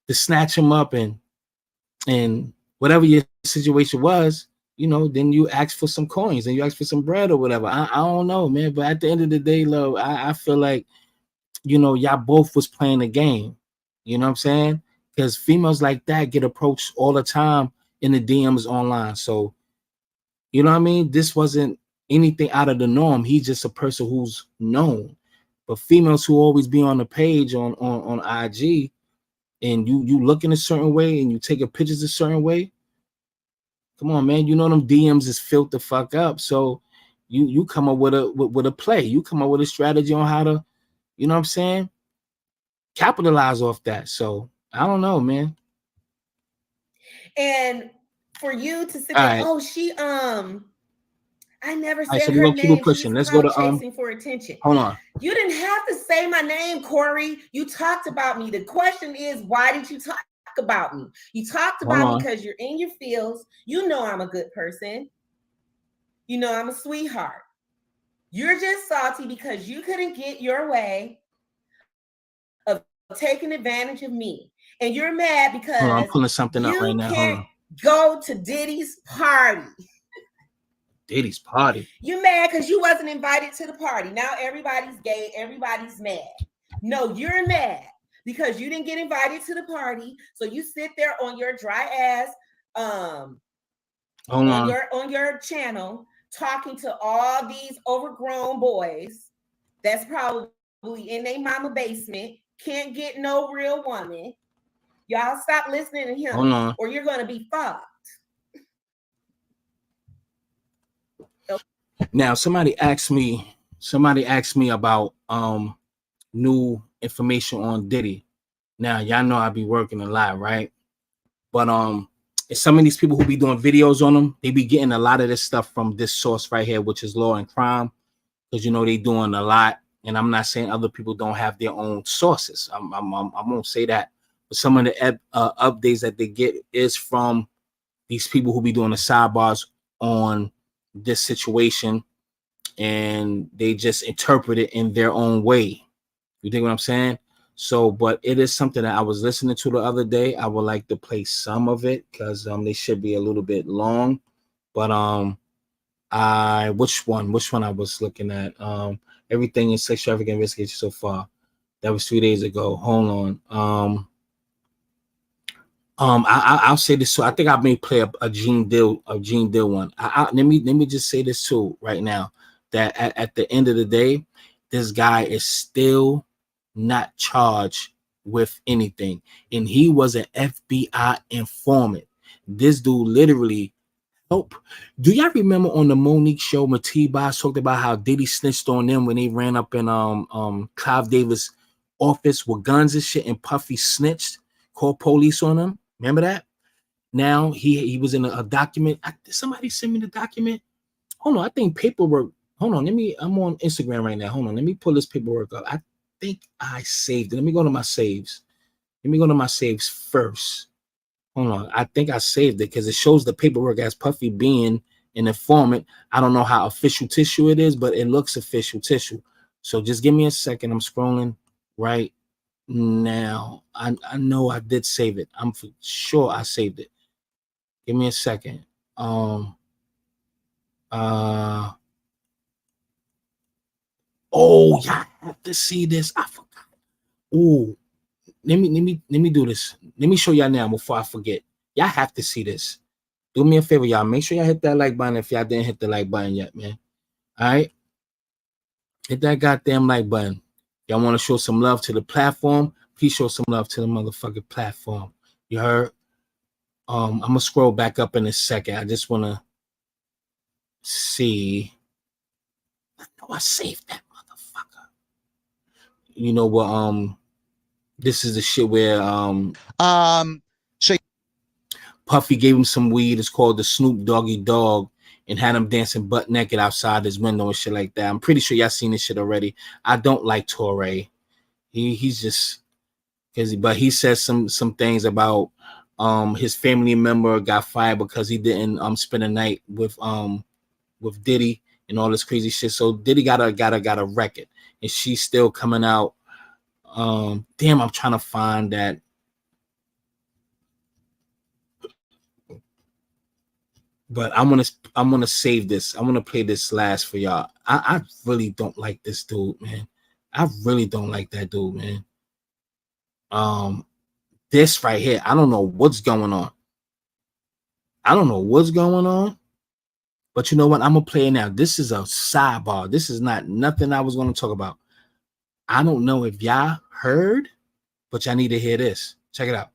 to snatch him up and whatever your situation was, you know, then you ask for some coins and you ask for some bread or whatever. I don't know, man. But at the end of the day, love, I feel like, you know, y'all both was playing a game. You know what I'm saying? Because females like that get approached all the time in the DMs online. So, you know what I mean? This wasn't anything out of the norm. He's just a person who's known. But females who always be on the page on IG, and you look in a certain way and you take pictures a certain way, come on, man. You know them DMs is filled the fuck up. So you come up with a play. You come up with a strategy on how to, you know what I'm saying, capitalize off that. So I don't know, man. And for you to sit All there, right. oh, she I never All right, said so we're her gonna keep it name. pushing. She's Let's go clout to chasing for attention. hold on. You didn't have to say my name, Corey. You talked about me. The question is, why did you talk about me? You talked about me because you're in your feels. You know I'm a good person. You know I'm a sweetheart. You're just salty because you couldn't get your way of taking advantage of me. And you're mad because hold on, I'm pulling something up right you now. can't go to Diddy's party. Diddy's party. You mad because you wasn't invited to the party. Now everybody's gay. Everybody's mad. No, you're mad because you didn't get invited to the party. So you sit there on your dry ass on your channel talking to all these overgrown boys that's probably in their mama basement, can't get no real woman. Y'all stop listening to him or you're gonna be fucked. Now somebody asked me Somebody asked me about new information on Diddy. Now, y'all know I be working a lot, right? But some of these people who be doing videos on them, they be getting a lot of this stuff from this source right here, which is Law and Crime, because you know they doing a lot. And I'm not saying other people don't have their own sources. I won't say that. But some of the updates that they get is from these people who be doing the sidebars on this situation, and they just interpret it in their own way. You think what I'm saying? So, but it is something that I was listening to the other day. I would like to play some of it because they should be a little bit long. But which one I was looking at? Everything in sexual trafficking investigation so far. That was 3 days ago. Hold on. I'll say this too. I think I may play a Gene Deal one. Let me just say this too right now, that at the end of the day, this guy is still not charged with anything, and he was an FBI informant. This dude literally helped. Do y'all remember on the Monique show when T-Boz talked about how Diddy snitched on them when they ran up in Clive Davis' office with guns and shit, and Puffy snitched, called police on him? Remember that? Now he was in a document. Somebody sent me the document. Hold on, I think paperwork. Hold on, I'm on Instagram right now. Hold on, let me pull this paperwork up. I think I saved it. Let me go to my saves. Let me go to my saves first. Hold on, I think I saved it because it shows the paperwork as Puffy being an informant. I don't know how official tissue it is, but it looks official tissue. So just give me a second. I'm scrolling right now. I know I did save it. I'm for sure I saved it. Give me a second. Oh, y'all have to see this. I forgot. Oh, let me do this. Let me show y'all now before I forget. Y'all have to see this. Do me a favor, y'all. Make sure y'all hit that like button if y'all didn't hit the like button yet, man. All right. Hit that goddamn like button. Y'all want to show some love to the platform? Please show some love to the motherfucking platform. You heard? I'm gonna scroll back up in a second. I just wanna see. I know I saved that motherfucker. You know what? This is the shit where Puffy gave him some weed. It's called the Snoop Doggy Dog, and had him dancing butt naked outside his window and shit like that. I'm pretty sure y'all seen this shit already. I don't like Torre. He's just but he says some things about his family member got fired because he didn't spend a night with Diddy and all this crazy shit. So Diddy got a record, and she's still coming out. Damn, I'm trying to find that. But I'm gonna save this. I'm gonna play this last for y'all. I really don't like this dude, man. I really don't like that dude, man. This right here, I don't know what's going on. But you know what? I'm gonna play it now. This is a sidebar. This is not nothing I was gonna talk about. I don't know if y'all heard, but y'all need to hear this. Check it out.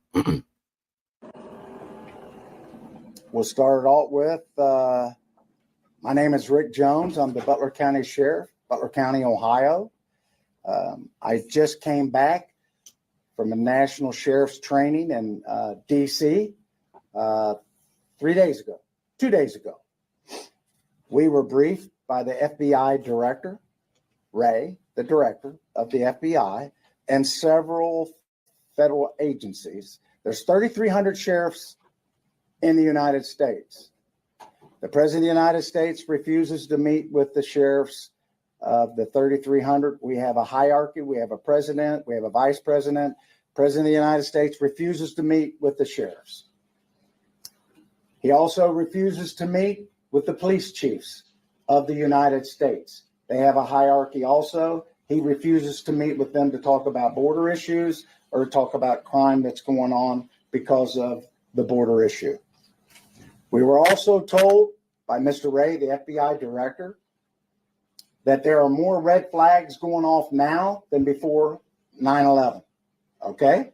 We'll start it out with, my name is Rick Jones. I'm the Butler County Sheriff, Butler County, Ohio. I just came back from a national sheriff's training in DC 2 days ago. We were briefed by the FBI director, Ray, the director of the FBI, and several federal agencies. There's 3,300 sheriffs in the United States. The President of the United States refuses to meet with the sheriffs of the 3,300. We have a hierarchy. We have a president. We have a vice president. President of the United States refuses to meet with the sheriffs. He also refuses to meet with the police chiefs of the United States. They have a hierarchy also. He refuses to meet with them to talk about border issues or talk about crime that's going on because of the border issue. We were also told by Mr. Ray, the FBI director, that there are more red flags going off now than before 9/11. Okay?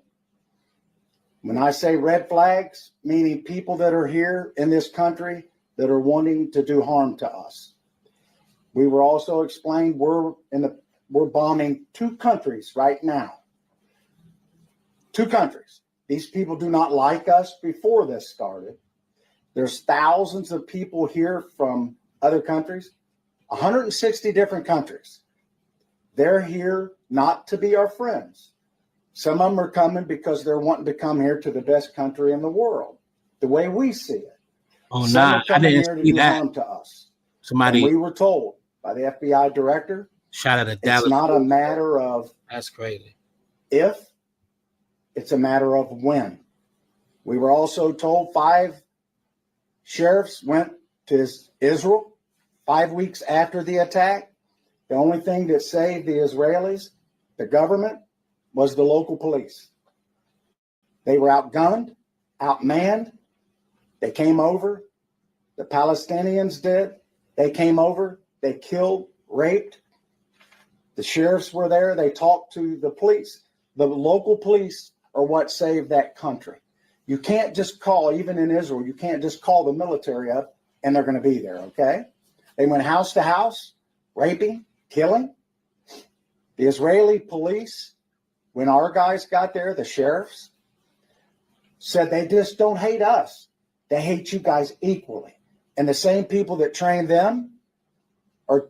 When I say red flags, meaning people that are here in this country that are wanting to do harm to us. We were also explained we're bombing 2 countries right now. 2 countries. These people do not like us before this started. There's thousands of people here from other countries, 160 different countries. They're here not to be our friends. Some of them are coming because they're wanting to come here to the best country in the world, the way we see it. Oh, Some nah, are I coming didn't here to see do that. harm to us. Somebody, And we were told by the FBI director, shout out to it's Dallas. not a matter of That's crazy. if, it's a matter of when. We were also told 5 sheriffs went to Israel 5 weeks after the attack. The only thing that saved the Israelis, the government, was the local police. They were outgunned, outmanned. They came over. The Palestinians did. They came over. They killed, raped. The sheriffs were there. They talked to the police. The local police are what saved that country. You can't just call, even in Israel, you can't just call the military up and they're going to be there, okay? They went house to house, raping, killing. The Israeli police, when our guys got there, the sheriffs, said they just don't hate us. They hate you guys equally. And the same people that train them are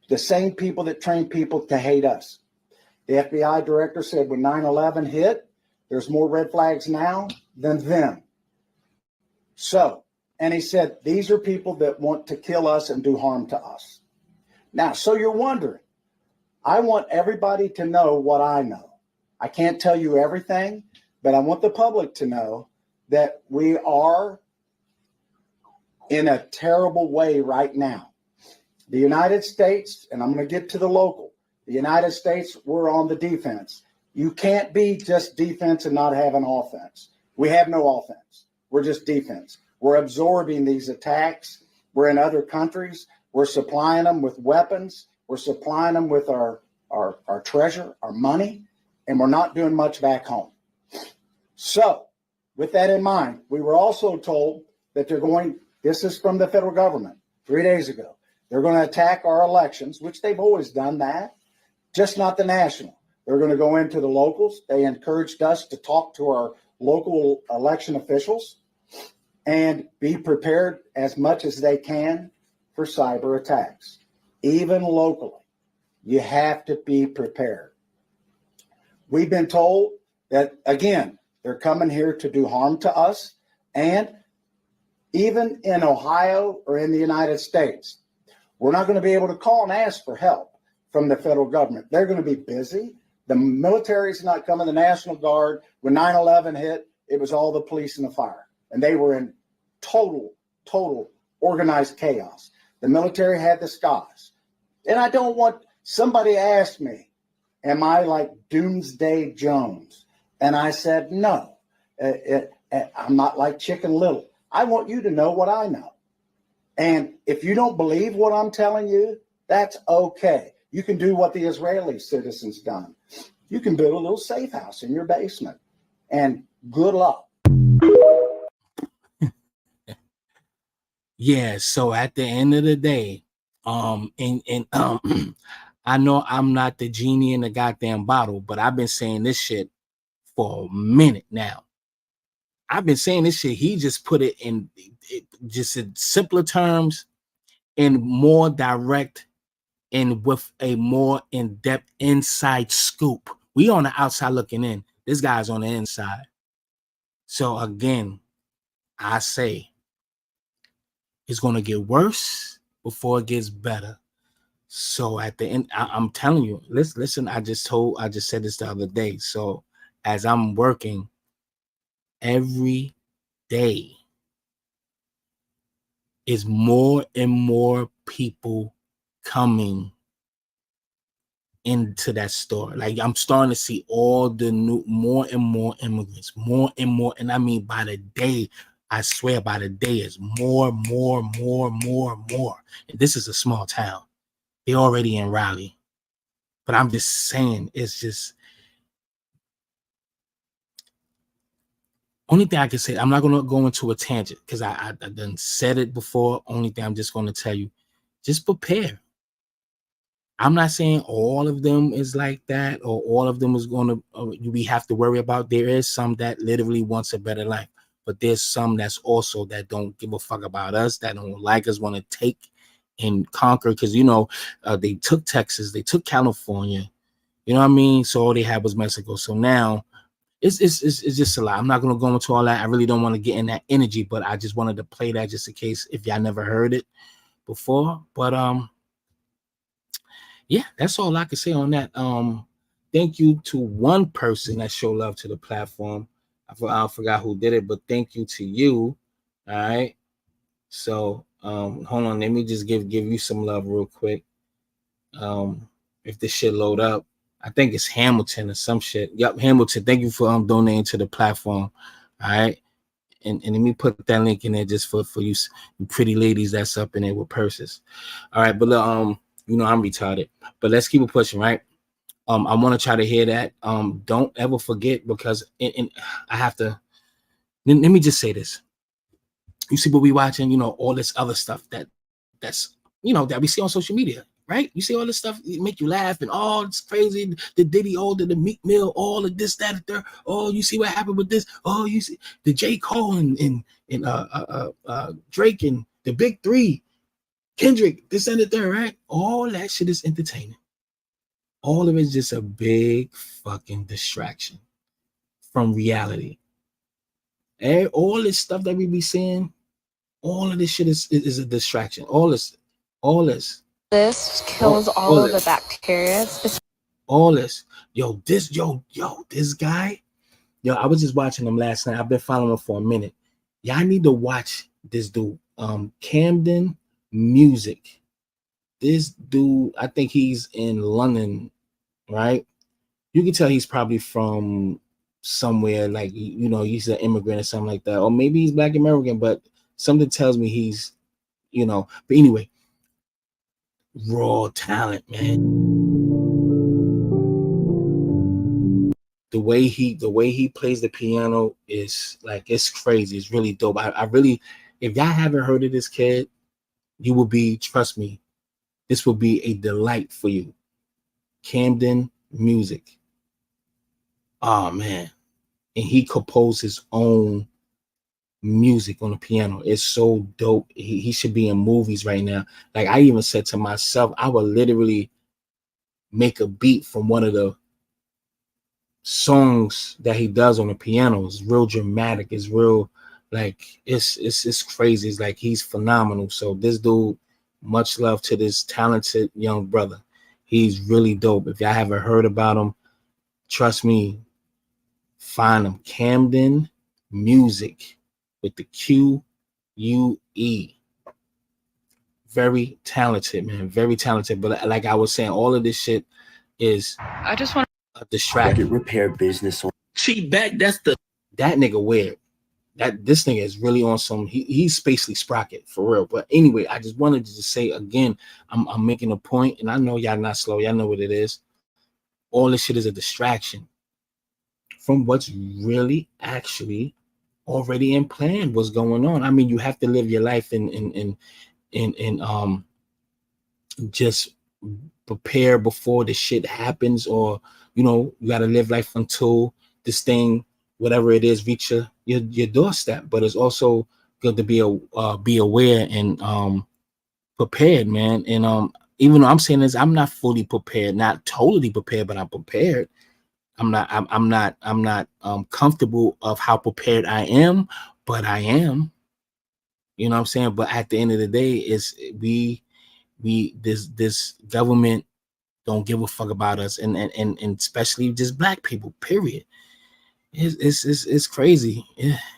the same people that train people to hate us. The FBI director said when 9/11 hit, there's more red flags now than then. So, and he said, these are people that want to kill us and do harm to us. Now, so you're wondering, I want everybody to know what I know. I can't tell you everything, but I want the public to know that we are in a terrible way right now. The United States, and I'm going to get to the local, the United States, we're on the defense. You can't be just defense and not have an offense. We have no offense. We're just defense. We're absorbing these attacks. We're in other countries. We're supplying them with weapons. We're supplying them with our treasure, our money, and we're not doing much back home. So with that in mind, we were also told that they're going, this is from the federal government 3 days ago, they're going to attack our elections, which they've always done that, just not the national. They're going to go into the locals. They encouraged us to talk to our local election officials and be prepared as much as they can for cyber attacks. Even locally, you have to be prepared. We've been told that, again, they're coming here to do harm to us. And even in Ohio or in the United States, we're not going to be able to call and ask for help from the federal government. They're going to be busy. The military's not coming, the National Guard. When 9/11 hit, it was all the police and the fire. And they were in total organized chaos. The military had the skies. And I don't want, somebody asked me, am I like Doomsday Jones? And I said, no, I'm not like Chicken Little. I want you to know what I know. And if you don't believe what I'm telling you, that's okay. You can do what the Israeli citizens done. You can build a little safe house in your basement. And good luck. Yeah, so at the end of the day, I know I'm not the genie in the goddamn bottle, but I've been saying this shit for a minute now. I've been saying this shit. He just put it in just in simpler terms and more direct and with a more in-depth inside scoop. We on the outside looking in. This guy's on the inside. So again, I say it's going to get worse before it gets better. So at the end, I'm telling you, listen, I just said this the other day. So as I'm working every day, is more and more people coming into that store. Like I'm starting to see all the new, more and more immigrants, more and more. And I mean, by the day, I swear by the day is more. And this is a small town. They're already in Raleigh. But I'm just saying, it's just, only thing I can say, I'm not going to go into a tangent because I done said it before. Only thing I'm just going to tell you, just prepare. I'm not saying all of them is like that or all of them is going to we have to worry about. There is some that literally wants a better life, but there's some that's also that don't give a fuck about us, that don't like us, want to take and conquer, because they took Texas, they took California, you know what I mean? So all they had was Mexico. So now it's just a lot. I'm not going to go into all that. I really don't want to get in that energy, but I just wanted to play that just in case if y'all never heard it before. But yeah, that's all I can say on that. Thank you to one person that showed love to the platform. I forgot who did it, but thank you to you. All right. So hold on, let me just give you some love real quick. If this shit load up, I think it's Hamilton or some shit. Yep, Hamilton. Thank you for donating to the platform. All right. And let me put that link in there just for you pretty ladies that's up in there with purses. All right, but I'm retarded. But let's keep it pushing, right? I want to try to hear that. Don't ever forget, because I have to. Let me just say this. You see what we watching, all this other stuff that's that we see on social media, right? You see all this stuff, it make you laugh and it's crazy. The Diddy, the Meek Mill, all of this, that, and there. Oh, you see what happened with this? Oh, you see the J. Cole and Drake and the Big Three, Kendrick, this and the third, right? All that shit is entertaining. All of it is just a big fucking distraction from reality. And all this stuff that we be seeing, all of this shit is a distraction. All this. This kills all of the bacteria. All this. This guy. I was just watching him last night. I've been following him for a minute. Y'all need to watch this dude. Camden Music. This dude, I think he's in London, right? You can tell he's probably from somewhere, like, he's an immigrant or something like that. Or maybe he's Black American, but something tells me he's, but anyway, raw talent, man. The way he plays the piano is like, it's crazy. It's really dope. I really, if y'all haven't heard of this kid, you will be, trust me, this will be a delight for you. Camden Music. Oh man. And he composed his own music on the piano. It's so dope. He should be in movies right now. Like, I even said to myself, I would literally make a beat from one of the songs that he does on the piano. It's real dramatic. It's real, like, it's crazy. It's like, he's phenomenal. So this dude, much love to this talented young brother. He's really dope. If y'all haven't heard about him, trust me, find him. Camden Music with the Q-U-E. Very talented, man. Very talented. But like I was saying, all of this shit is, I just want a distraction. Repair business. Cheap back. That nigga weird. This nigga is really on some. He's Spacely Sprocket for real. But anyway, I just wanted to say again, I'm making a point, and I know y'all not slow. Y'all know what it is. All this shit is a distraction from what's really actually already in plan. What's going on? I mean, you have to live your life and just prepare before the shit happens, or you got to live life until this thing, whatever it is, reach your doorstep. But it's also good to be aware and prepared, man. And even though I'm saying this, I'm not fully prepared, not totally prepared, but I'm prepared. I'm not comfortable of how prepared I am, but I am. You know what I'm saying? But at the end of the day, it's this government don't give a fuck about us, and especially just black people, period. It's crazy.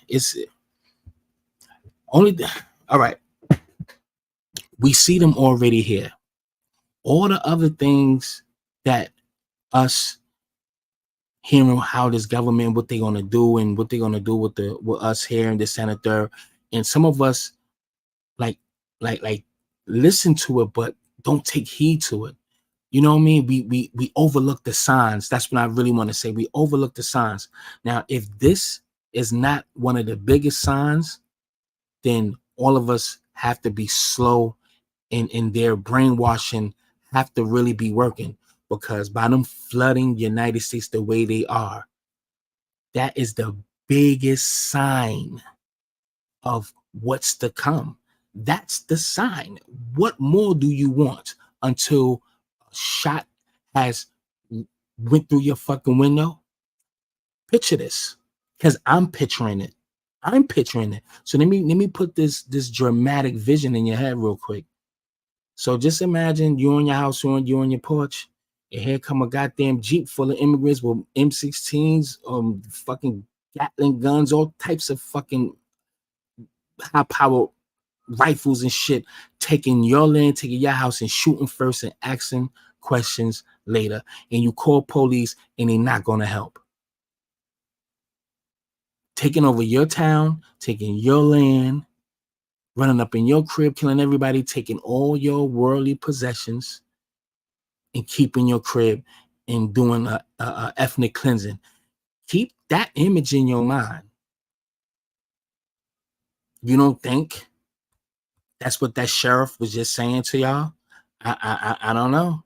It's only all right. We see them already here. All the other things that us hearing how this government, what they're gonna do, and what they're gonna do with us here in the senator, and some of us like listen to it, but don't take heed to it. You know what I mean? We overlook the signs. That's what I really want to say. We overlook the signs. Now, if this is not one of the biggest signs, then all of us have to be slow in their brainwashing have to really be working, because by them flooding United States the way they are, that is the biggest sign of what's to come. That's the sign. What more do you want until a shot has went through your fucking window? Picture this, because I'm picturing it. So let me put this dramatic vision in your head real quick. So just imagine you in your house, you on your porch, and here come a goddamn Jeep full of immigrants with M16s, fucking Gatling guns, all types of fucking high power rifles and shit, taking your land, taking your house, and shooting first and asking questions later. And you call police and they're not gonna help. Taking over your town, taking your land, running up in your crib, killing everybody, taking all your worldly possessions, and keeping your crib and doing a ethnic cleansing. Keep that image in your mind. You don't think that's what that sheriff was just saying to y'all? I don't know.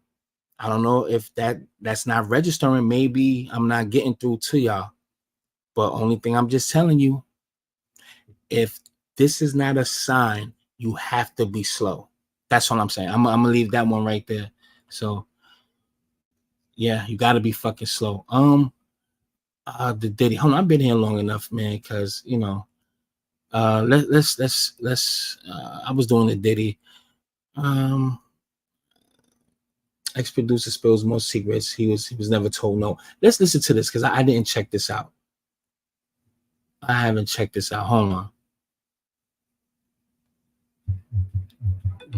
I don't know if that's not registering. Maybe I'm not getting through to y'all. But only thing I'm just telling you, if this is not a sign, you have to be slow. That's all I'm saying. I'm gonna leave that one right there. So yeah, you gotta be fucking slow. The Diddy. Hold on, I've been here long enough, man, because you know, let's I was doing the Diddy. Ex-producer spills more secrets. He was never told no. Let's listen to this because I didn't check this out. I haven't checked this out. Hold on.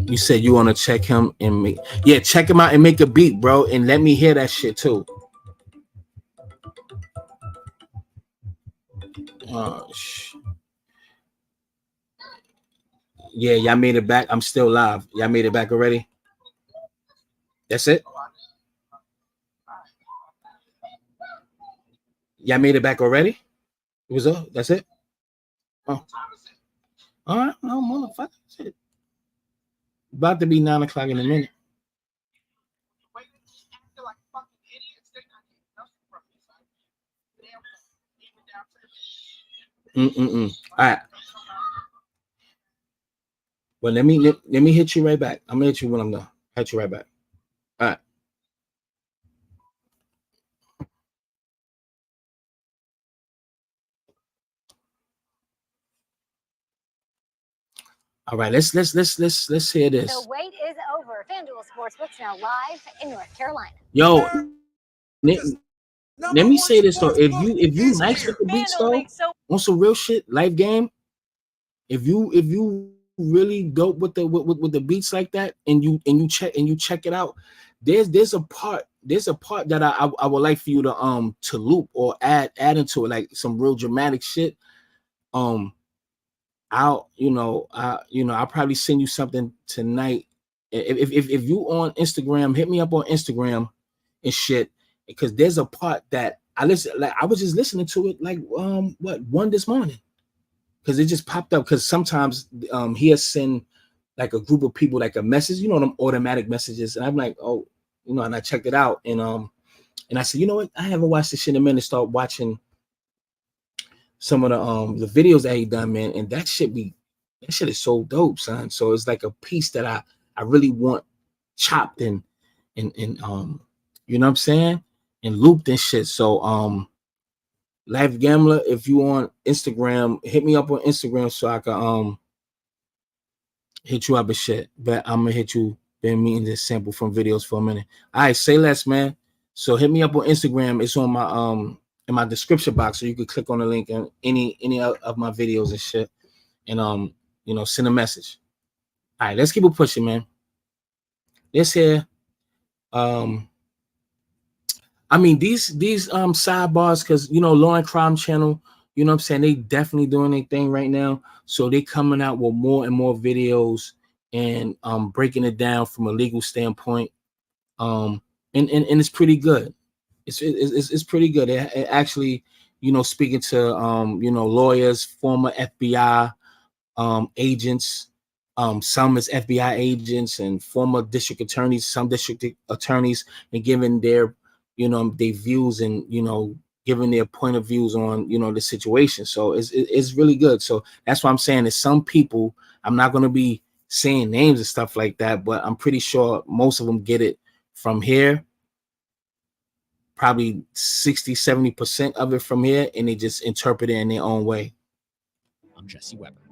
You said you want to check him and make, yeah, check him out and make a beat, bro, and let me hear that shit too. Yeah, y'all made it back. I'm still live. Y'all made it back already? That's it? Y'all made it back already? It was up. That's it? Oh. All right. No, motherfucker. Shit. About to be 9 o'clock in a minute. All right. Well, let me hit you right back. I'm gonna hit you when I'm done. Hit you right back. All right. All right, let's hear this. The wait is over. FanDuel Sportsbook's now live in North Carolina. Yo, let me say this though. If you nice with the beats though, on some real shit, life game. If you really dope with the beats like that, and you check it out, there's a part that I would like for you to loop or add into it, like some real dramatic shit. I'll probably send you something tonight. If you on Instagram, hit me up on Instagram and shit, because there's a part that I was just listening to it like one this morning, because it just popped up. Because sometimes he'll send like a group of people like a message, them automatic messages, and I'm like, oh, and I checked it out, and I said, you know what, I haven't watched this shit in a minute. Start watching some of the videos that he done, man, and that shit is so dope, son. So it's like a piece that I really want chopped and you know what I'm saying, and looped and shit. So Life Gambler, if you on Instagram, hit me up on Instagram so I can hit you up and shit. But I'm gonna hit you. Been meeting this sample from videos for a minute. All right, say less, man. So hit me up on Instagram. It's on my in my description box, so you could click on the link and any of my videos and shit, and send a message. All right, let's keep it pushing, man. Let's hear I mean these sidebars, because Law and Crime Channel, you know what I'm saying, they definitely doing their thing right now. So they coming out with more and more videos and breaking it down from a legal standpoint. And it's pretty good. It's pretty good. It actually, speaking to lawyers, former FBI agents, Some is FBI agents and former district attorneys, some district attorneys, and giving their, their views and, giving their point of views on, the situation. So it's really good. So that's what I'm saying is some people, I'm not going to be saying names and stuff like that, but I'm pretty sure most of them get it from here. Probably 60-70% of it from here, and they just interpret it in their own way. I'm Jesse Weber.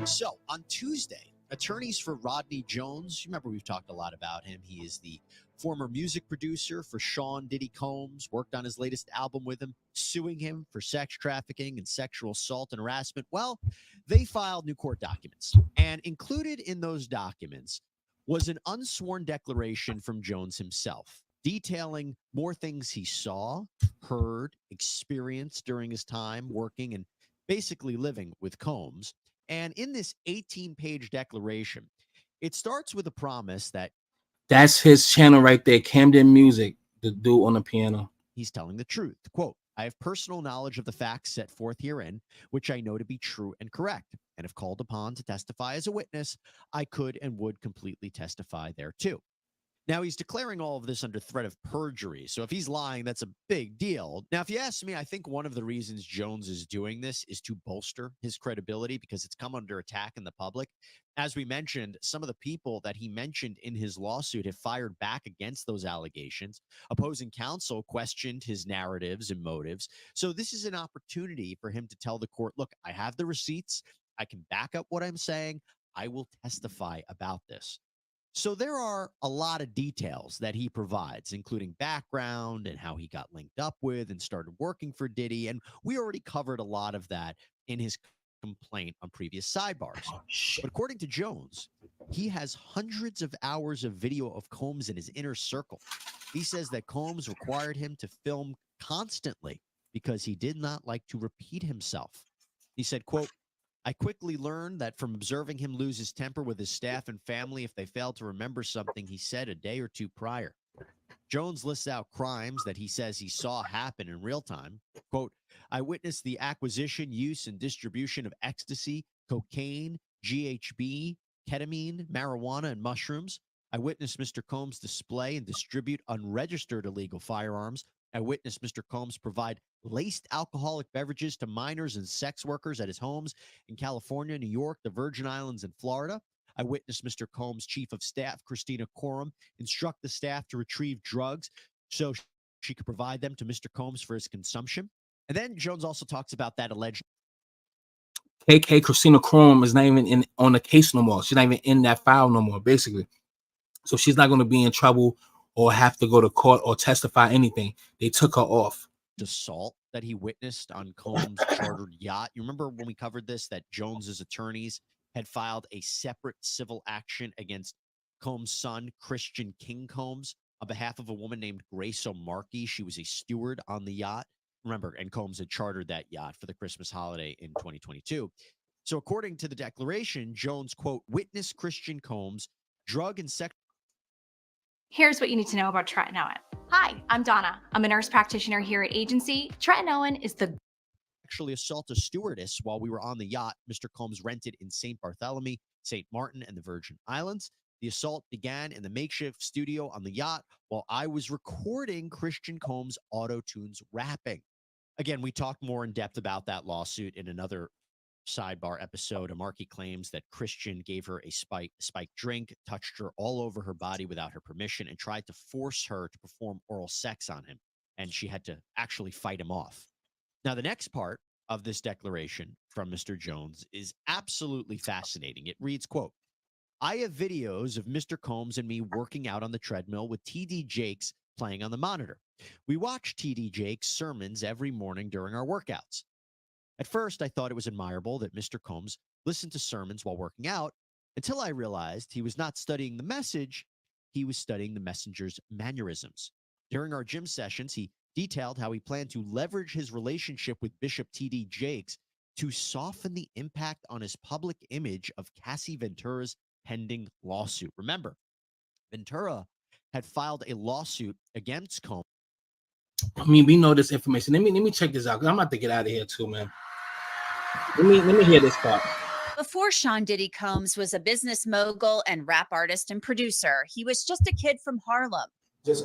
So on Tuesday, attorneys for Rodney Jones, remember we've talked a lot about him. He is the former music producer for Sean Diddy Combs, worked on his latest album with him, suing him for sex trafficking and sexual assault and harassment. Well, they filed new court documents, and included in those documents was an unsworn declaration from Jones himself, detailing more things he saw, heard, experienced during his time working and basically living with Combs. And in this 18-page declaration, it starts with a promise that that's his channel right there, Camden Music, the dude on the piano. He's telling the truth. Quote, I have personal knowledge of the facts set forth herein, which I know to be true and correct. And if called upon to testify as a witness, I could and would completely testify thereto. Now, he's declaring all of this under threat of perjury. So if he's lying, that's a big deal. Now, if you ask me, I think one of the reasons Jones is doing this is to bolster his credibility because it's come under attack in the public. As we mentioned, some of the people that he mentioned in his lawsuit have fired back against those allegations. Opposing counsel questioned his narratives and motives. So this is an opportunity for him to tell the court, look, I have the receipts. I can back up what I'm saying. I will testify about this. So there are a lot of details that he provides, including background and how he got linked up with and started working for Diddy. And we already covered a lot of that in his complaint on previous sidebars. But according to Jones, he has hundreds of hours of video of Combs in his inner circle. He says that Combs required him to film constantly because he did not like to repeat himself. He said, quote, I quickly learned that from observing him lose his temper with his staff and family if they failed to remember something he said a day or two prior. Jones lists out crimes that he says he saw happen in real time. Quote, I witnessed the acquisition, use, and distribution of ecstasy, cocaine, GHB, ketamine, marijuana, and mushrooms. I witnessed Mr. Combs display and distribute unregistered illegal firearms. I witnessed Mr. Combs provide laced alcoholic beverages to minors and sex workers at his homes in California, New York, the Virgin Islands, and Florida. I witnessed Mr. Combs' chief of staff, Christina Coram, instruct the staff to retrieve drugs so she could provide them to Mr. Combs for his consumption. And then Jones also talks about that alleged KK Christina Coram is not even on the case no more. She's not even in that file no more, basically. So she's not going to be in trouble or have to go to court or testify anything. They took her off. Assault that he witnessed on Combs' chartered yacht. You remember when we covered this, that Jones's attorneys had filed a separate civil action against Combs' son, Christian King Combs, on behalf of a woman named Grace O'Markey. She was a steward on the yacht. Remember, and Combs had chartered that yacht for the Christmas holiday in 2022. So according to the declaration, Jones, quote, witnessed Christian Combs drug and sex. Here's what you need to know about Trent and Owen. Hi, I'm Donna. I'm a nurse practitioner here at Agency. Trent and Owen is the Actually assault a stewardess while we were on the yacht Mr. Combs rented in St. Bartholomew, St. Martin, and the Virgin Islands. The assault began in the makeshift studio on the yacht while I was recording Christian Combs' auto-tunes rapping. Again, we talked more in depth about that lawsuit in another sidebar episode. O'Markey claims that Christian gave her a spiked drink, touched her all over her body without her permission, and tried to force her to perform oral sex on him. And she had to actually fight him off. Now, the next part of this declaration from Mr. Jones is absolutely fascinating. It reads, quote, I have videos of Mr. Combs and me working out on the treadmill with TD Jakes playing on the monitor. We watch TD Jakes' sermons every morning during our workouts. At first, I thought it was admirable that Mr. Combs listened to sermons while working out until I realized he was not studying the message, he was studying the messenger's mannerisms. During our gym sessions, he detailed how he planned to leverage his relationship with Bishop T.D. Jakes to soften the impact on his public image of Cassie Ventura's pending lawsuit. Remember, Ventura had filed a lawsuit against Combs. I mean, we know this information. Let me check this out because I'm about to get out of here too, man. Let me hear this part. Before Sean Diddy Combs was a business mogul and rap artist and producer, he was just a kid from Harlem. It's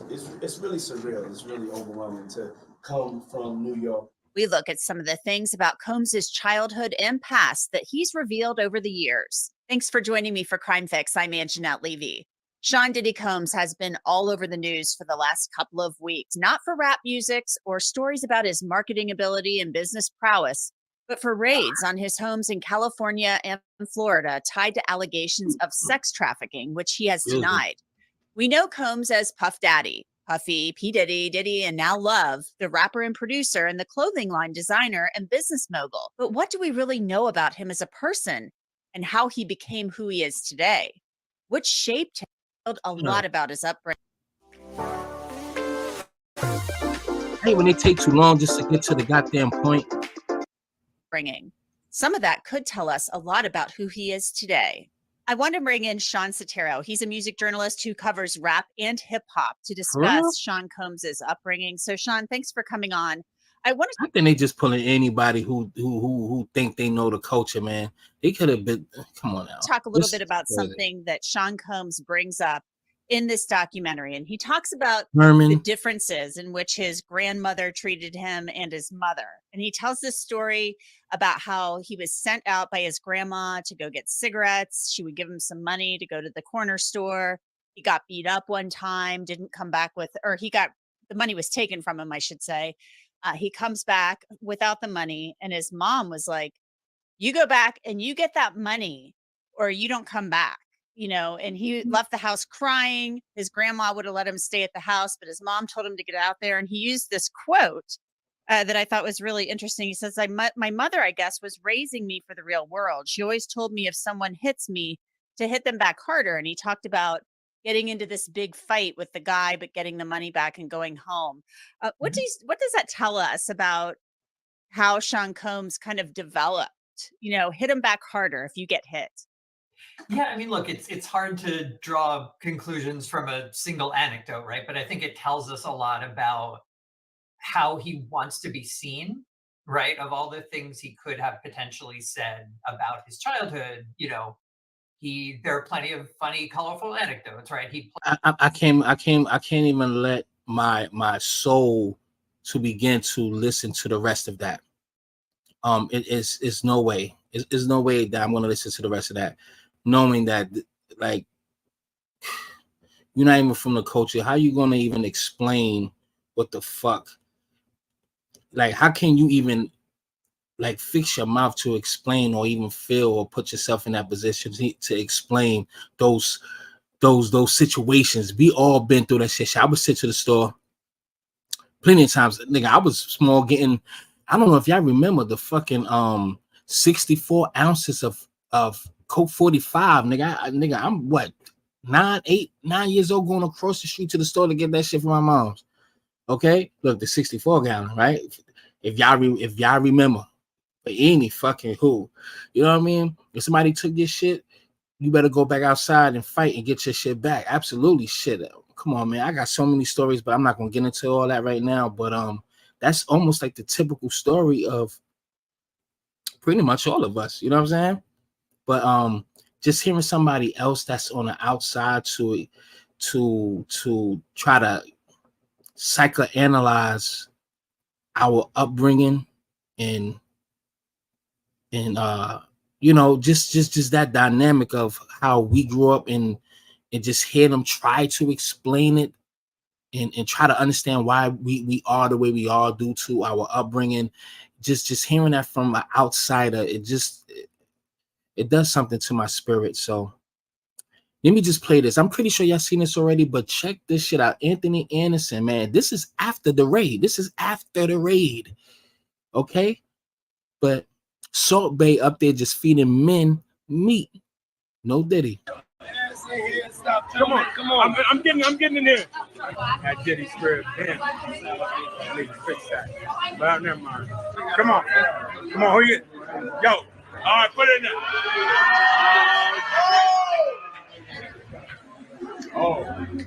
really surreal. It's really overwhelming to come from New York. We look at some of the things about Combs's childhood and past that he's revealed over the years. Thanks for joining me for Crime Fix. I'm Anjanette Levy. Sean Diddy Combs has been all over the news for the last couple of weeks, not for rap music or stories about his marketing ability and business prowess, but for raids on his homes in California and Florida tied to allegations of sex trafficking, which he has denied. We know Combs as Puff Daddy, Puffy, P. Diddy, and now Love, the rapper and producer and the clothing line designer and business mogul. But what do we really know about him as a person and how he became who he is today? What shaped him? A lot about his upbringing. Hey, when they take too long just to get to the goddamn point. Some of that could tell us a lot about who he is today. I want to bring in Sean Sotero. He's a music journalist who covers rap and hip hop to discuss Sean Combs's upbringing. So, Sean, thanks for coming on. I think they just pulling anybody who think they know the culture, man. They could have been. Come on now. Talk a little bit about something that Sean Combs brings up in this documentary, and he talks about the differences in which his grandmother treated him and his mother. And he tells this story about how he was sent out by his grandma to go get cigarettes. She would give him some money to go to the corner store. He got beat up one time, didn't come back with, or the money was taken from him, I should say. He comes back without the money, and his mom was like, you go back and you get that money or you don't come back, and he left the house crying. His grandma would have let him stay at the house, but his mom told him to get out there. And he used this quote that I thought was really interesting. He says, my mother, I guess, was raising me for the real world. She always told me if someone hits me to hit them back harder. And he talked about getting into this big fight with the guy, but getting the money back and going home. What does that tell us about how Sean Combs kind of developed? Hit him back harder if you get hit. Yeah, I mean, look, it's hard to draw conclusions from a single anecdote, right? But I think it tells us a lot about how he wants to be seen, right? Of all the things he could have potentially said about his childhood, there are plenty of funny, colorful anecdotes, right? I can't even let my soul to begin to listen to the rest of that. It's no way. It's no way that I'm going to listen to the rest of that, knowing that, like, you're not even from the culture. How you going to even explain what the fuck? Like, how can you even, like, fix your mouth to explain or even feel or put yourself in that position to explain those situations? We all been through that shit. I would sit to the store plenty of times. Nigga, I was small getting, I don't know if y'all remember the fucking 64 ounces of Coke 45. Nigga, I'm what, 9 years old, going across the street to the store to get that shit from my mom's. Okay, look, the 64 gallon, right? If y'all remember, but any fucking who, you know what I mean? If somebody took your shit, you better go back outside and fight and get your shit back. Absolutely, shit. Come on, man. I got so many stories, but I'm not gonna get into all that right now. But that's almost like the typical story of pretty much all of us. You know what I'm saying? But just hearing somebody else that's on the outside to try to psychoanalyze our upbringing and just that dynamic of how we grew up and just hear them try to explain it and try to understand why we are the way we are due to our upbringing. Just hearing that from an outsider, it does something to my spirit. So let me just play this. I'm pretty sure y'all seen this already, but check this shit out. Anthony Anderson, man. This is after the raid. Okay? But Salt Bay up there just feeding men meat. No Diddy. Come on. I'm getting in there. At Diddy's crib. Damn. I need to fix that. But never mind. Come on. Who you? Yo. All right, put it in there. Oh.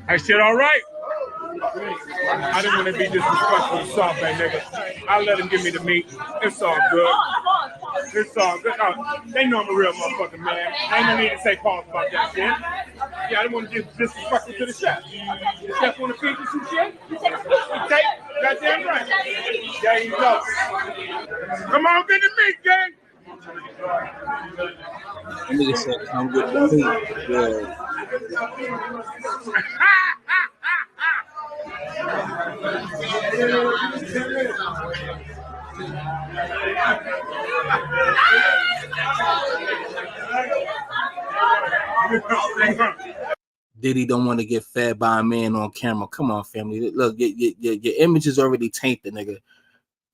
That shit all right? I didn't want to be disrespectful to Salt Bay, nigga. I let him give me the meat. It's all good. It's all good. They know I'm a real motherfucker, man. Ain't no need to say pause about that shit. Yeah, I didn't want to get disrespectful to the chef. The chef want to feed you some shit? Okay, goddamn right. There you go. Come on, get the meat, gang. That nigga said, "Come get the meat." Yeah. Diddy don't want to get fed by a man on camera. Come on, family. Look, your image is already tainted, nigga.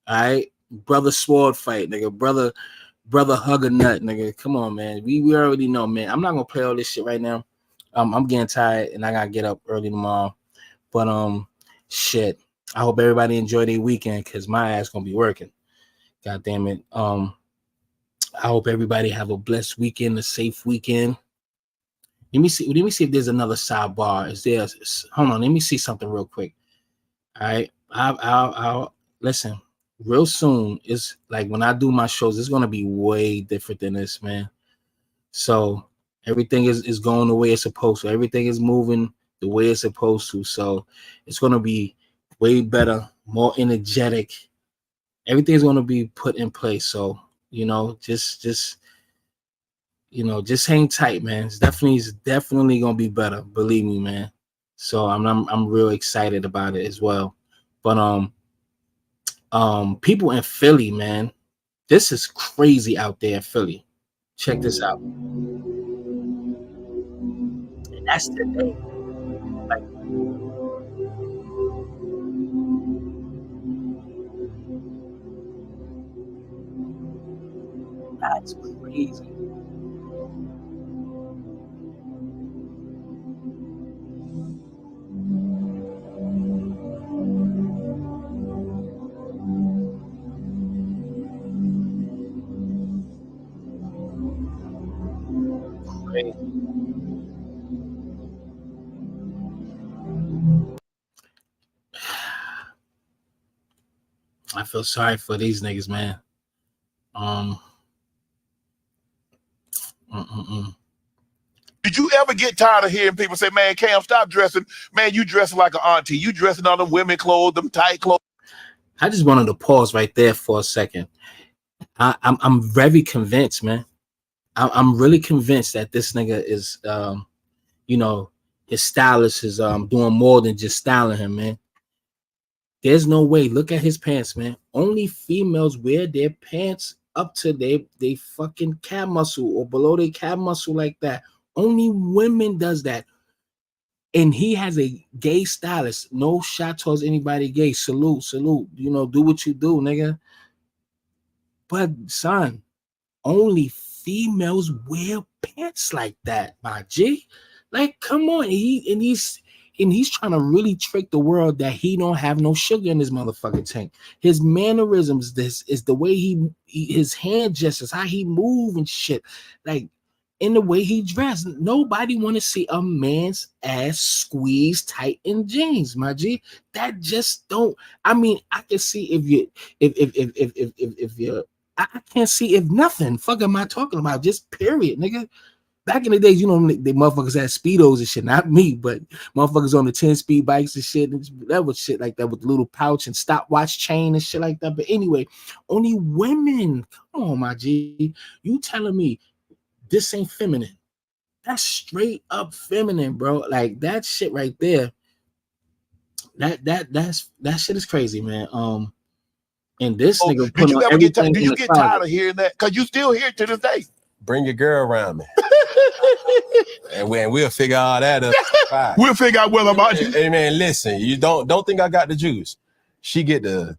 All right, brother sword fight, nigga. Brother hug a nut, nigga. Come on, man. We already know, man. I'm not gonna play all this shit right now. I'm getting tired and I gotta get up early tomorrow. But shit. I hope everybody enjoyed their weekend because my ass gonna be working. God damn it. I hope everybody have a blessed weekend, a safe weekend. Let me see if there's another sidebar. Is there? Hold on. Let me see something real quick. All right. I'll listen. Real soon, it's like when I do my shows, it's gonna be way different than this, man. So everything is going the way it's supposed to. Everything is moving the way it's supposed to. So it's gonna be way better, more energetic. Everything's gonna be put in place. So just hang tight, man. It's definitely gonna be better. Believe me, man. So I'm real excited about it as well. But people in Philly, man, this is crazy out there in Philly. Check this out. And that's today. Like, that's crazy. Crazy. I feel sorry for these niggas, man. Did you ever get tired of hearing people say, man, Cam, stop dressing. Man, you dressing like an auntie. You dressing on them women clothes, them tight clothes. I just wanted to pause right there for a second. I'm very convinced, man. I'm really convinced that this nigga is, his stylist is doing more than just styling him, man. There's no way. Look at his pants, man. Only females wear their pants up to they fucking calf muscle or below their calf muscle like that. Only women does that. And he has a gay stylist. No shot towards anybody gay. Salute. Do what you do, nigga. But son, only females wear pants like that, my G. Like, come on. He's trying to really trick the world that he don't have no sugar in his motherfucking tank. His mannerisms, this is the way his hand gestures, how he move and shit. Like, in the way he dressed. Nobody want to see a man's ass squeezed tight in jeans, my G. That just don't. I mean, I can see if you I can't see if nothing. Fuck am I talking about? Just period, nigga. Back in the days, the motherfuckers had speedos and shit. Not me, but motherfuckers on the 10-speed bikes and shit. And that was shit like that with the little pouch and stopwatch chain and shit like that. But anyway, only women. Come on, my G. You telling me this ain't feminine? That's straight up feminine, bro. Like that shit right there. That shit is crazy, man. And this nigga put on everything. Do you get tired of hearing that? Because you still hear it to this day. Bring your girl around me. and we'll figure all that up. We'll figure out whether about you. Hey man, listen, you don't think I got the juice. She get the.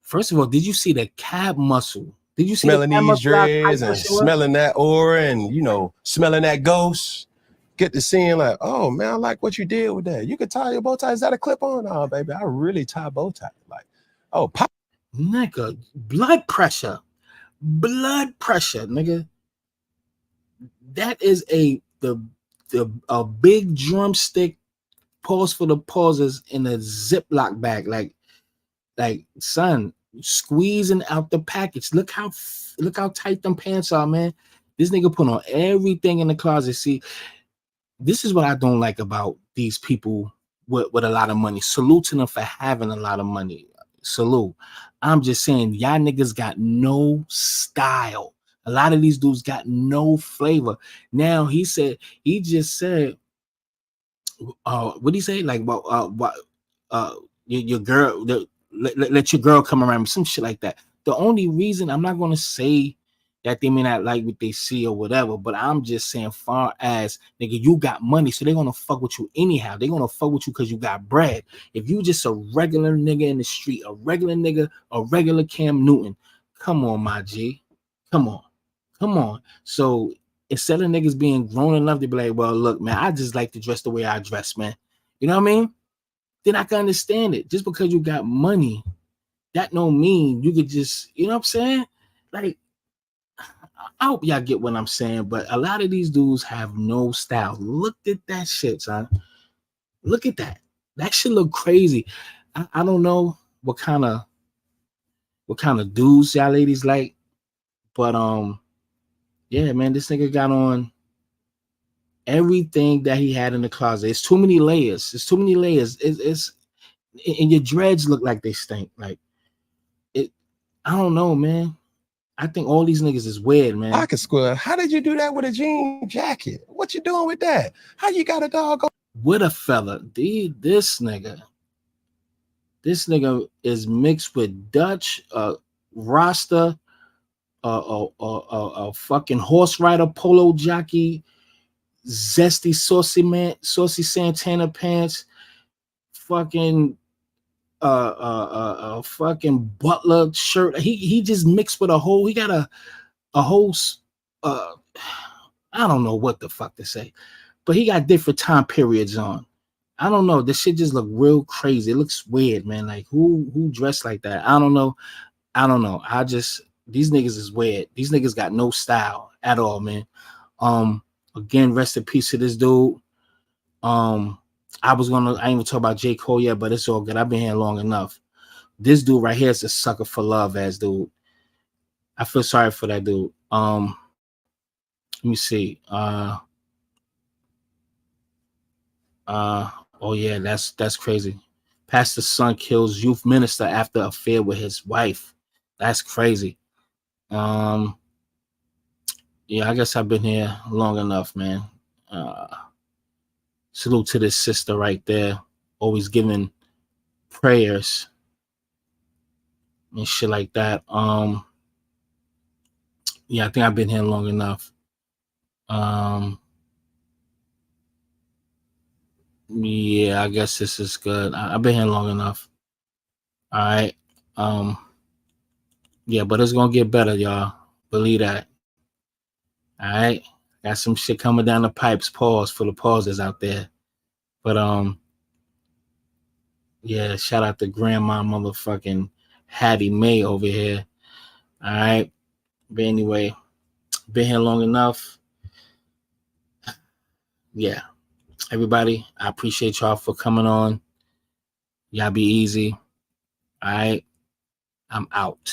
First of all, did you see the calf muscle? Did you see smelling these dreads and smelling that aura and smelling that ghost? Get to seeing like, oh man, I like what you did with that. You could tie your bow tie. Is that a clip on? Oh baby, I really tie bow tie. Like, oh pop. Nigga, blood pressure, nigga. That is a big drumstick. Pause for the pauses in a Ziploc bag. Like, son, squeezing out the package. Look how tight them pants are, man. This nigga put on everything in the closet. See, this is what I don't like about these people with a lot of money. Salute to them for having a lot of money. Salute. I'm just saying, y'all niggas got no style. A lot of these dudes got no flavor. Now he just said, what did he say? Like, your girl, let your girl come around, some shit like that. The only reason, I'm not gonna say that they may not like what they see or whatever, but I'm just saying, far as nigga, you got money, so they're gonna fuck with you anyhow. They're gonna fuck with you because you got bread. If you just a regular nigga in the street, a regular nigga, a regular Cam Newton, come on, my G, come on. So instead of niggas being grown enough to be like, well, look, man, I just like to dress the way I dress, man. You know what I mean? Then I can understand it. Just because you got money, that don't mean you could just, you know what I'm saying? Like, I hope y'all get what I'm saying, but a lot of these dudes have no style. Look at that shit, son. Look at that. That shit look crazy. I don't know what kind of dudes y'all ladies like, but yeah, man, this nigga got on everything that he had in the closet. It's too many layers. It's and your dreads look like they stink. Like it. I don't know, man. I think all these niggas is weird, man. Pocket square. How did you do that with a jean jacket? What you doing with that? How you got a dog on? With a fella, this nigga is mixed with Dutch, Rasta, a fucking horse rider, polo jockey, zesty saucy Santana pants, fucking fucking butler shirt. He just mixed with he got a whole I don't know what the fuck to say, but he got different time periods on. I don't know. This shit just look real crazy. It looks weird, man. Like who dressed like that? I don't know. These niggas is weird. These niggas got no style at all, man. Again, rest in peace to this dude. I ain't even talk about J. Cole yet, but it's all good. I've been here long enough. This dude right here is a sucker for love ass dude. I feel sorry for that dude. Let me see. Oh yeah, that's crazy. Pastor's son kills youth minister after affair with his wife. That's crazy. Yeah, I guess I've been here long enough, man. Salute to this sister right there, always giving prayers and shit like that. Yeah, I think I've been here long enough. Yeah, I guess this is good. I've been here long enough. All right. Yeah, but it's gonna get better, y'all. Believe that. All right. Got some shit coming down the pipes. Pause for the pauses out there. But yeah, shout out to Grandma motherfucking Hattie Mae over here. All right. But anyway, been here long enough. Yeah. Everybody, I appreciate y'all for coming on. Y'all be easy. All right. I'm out.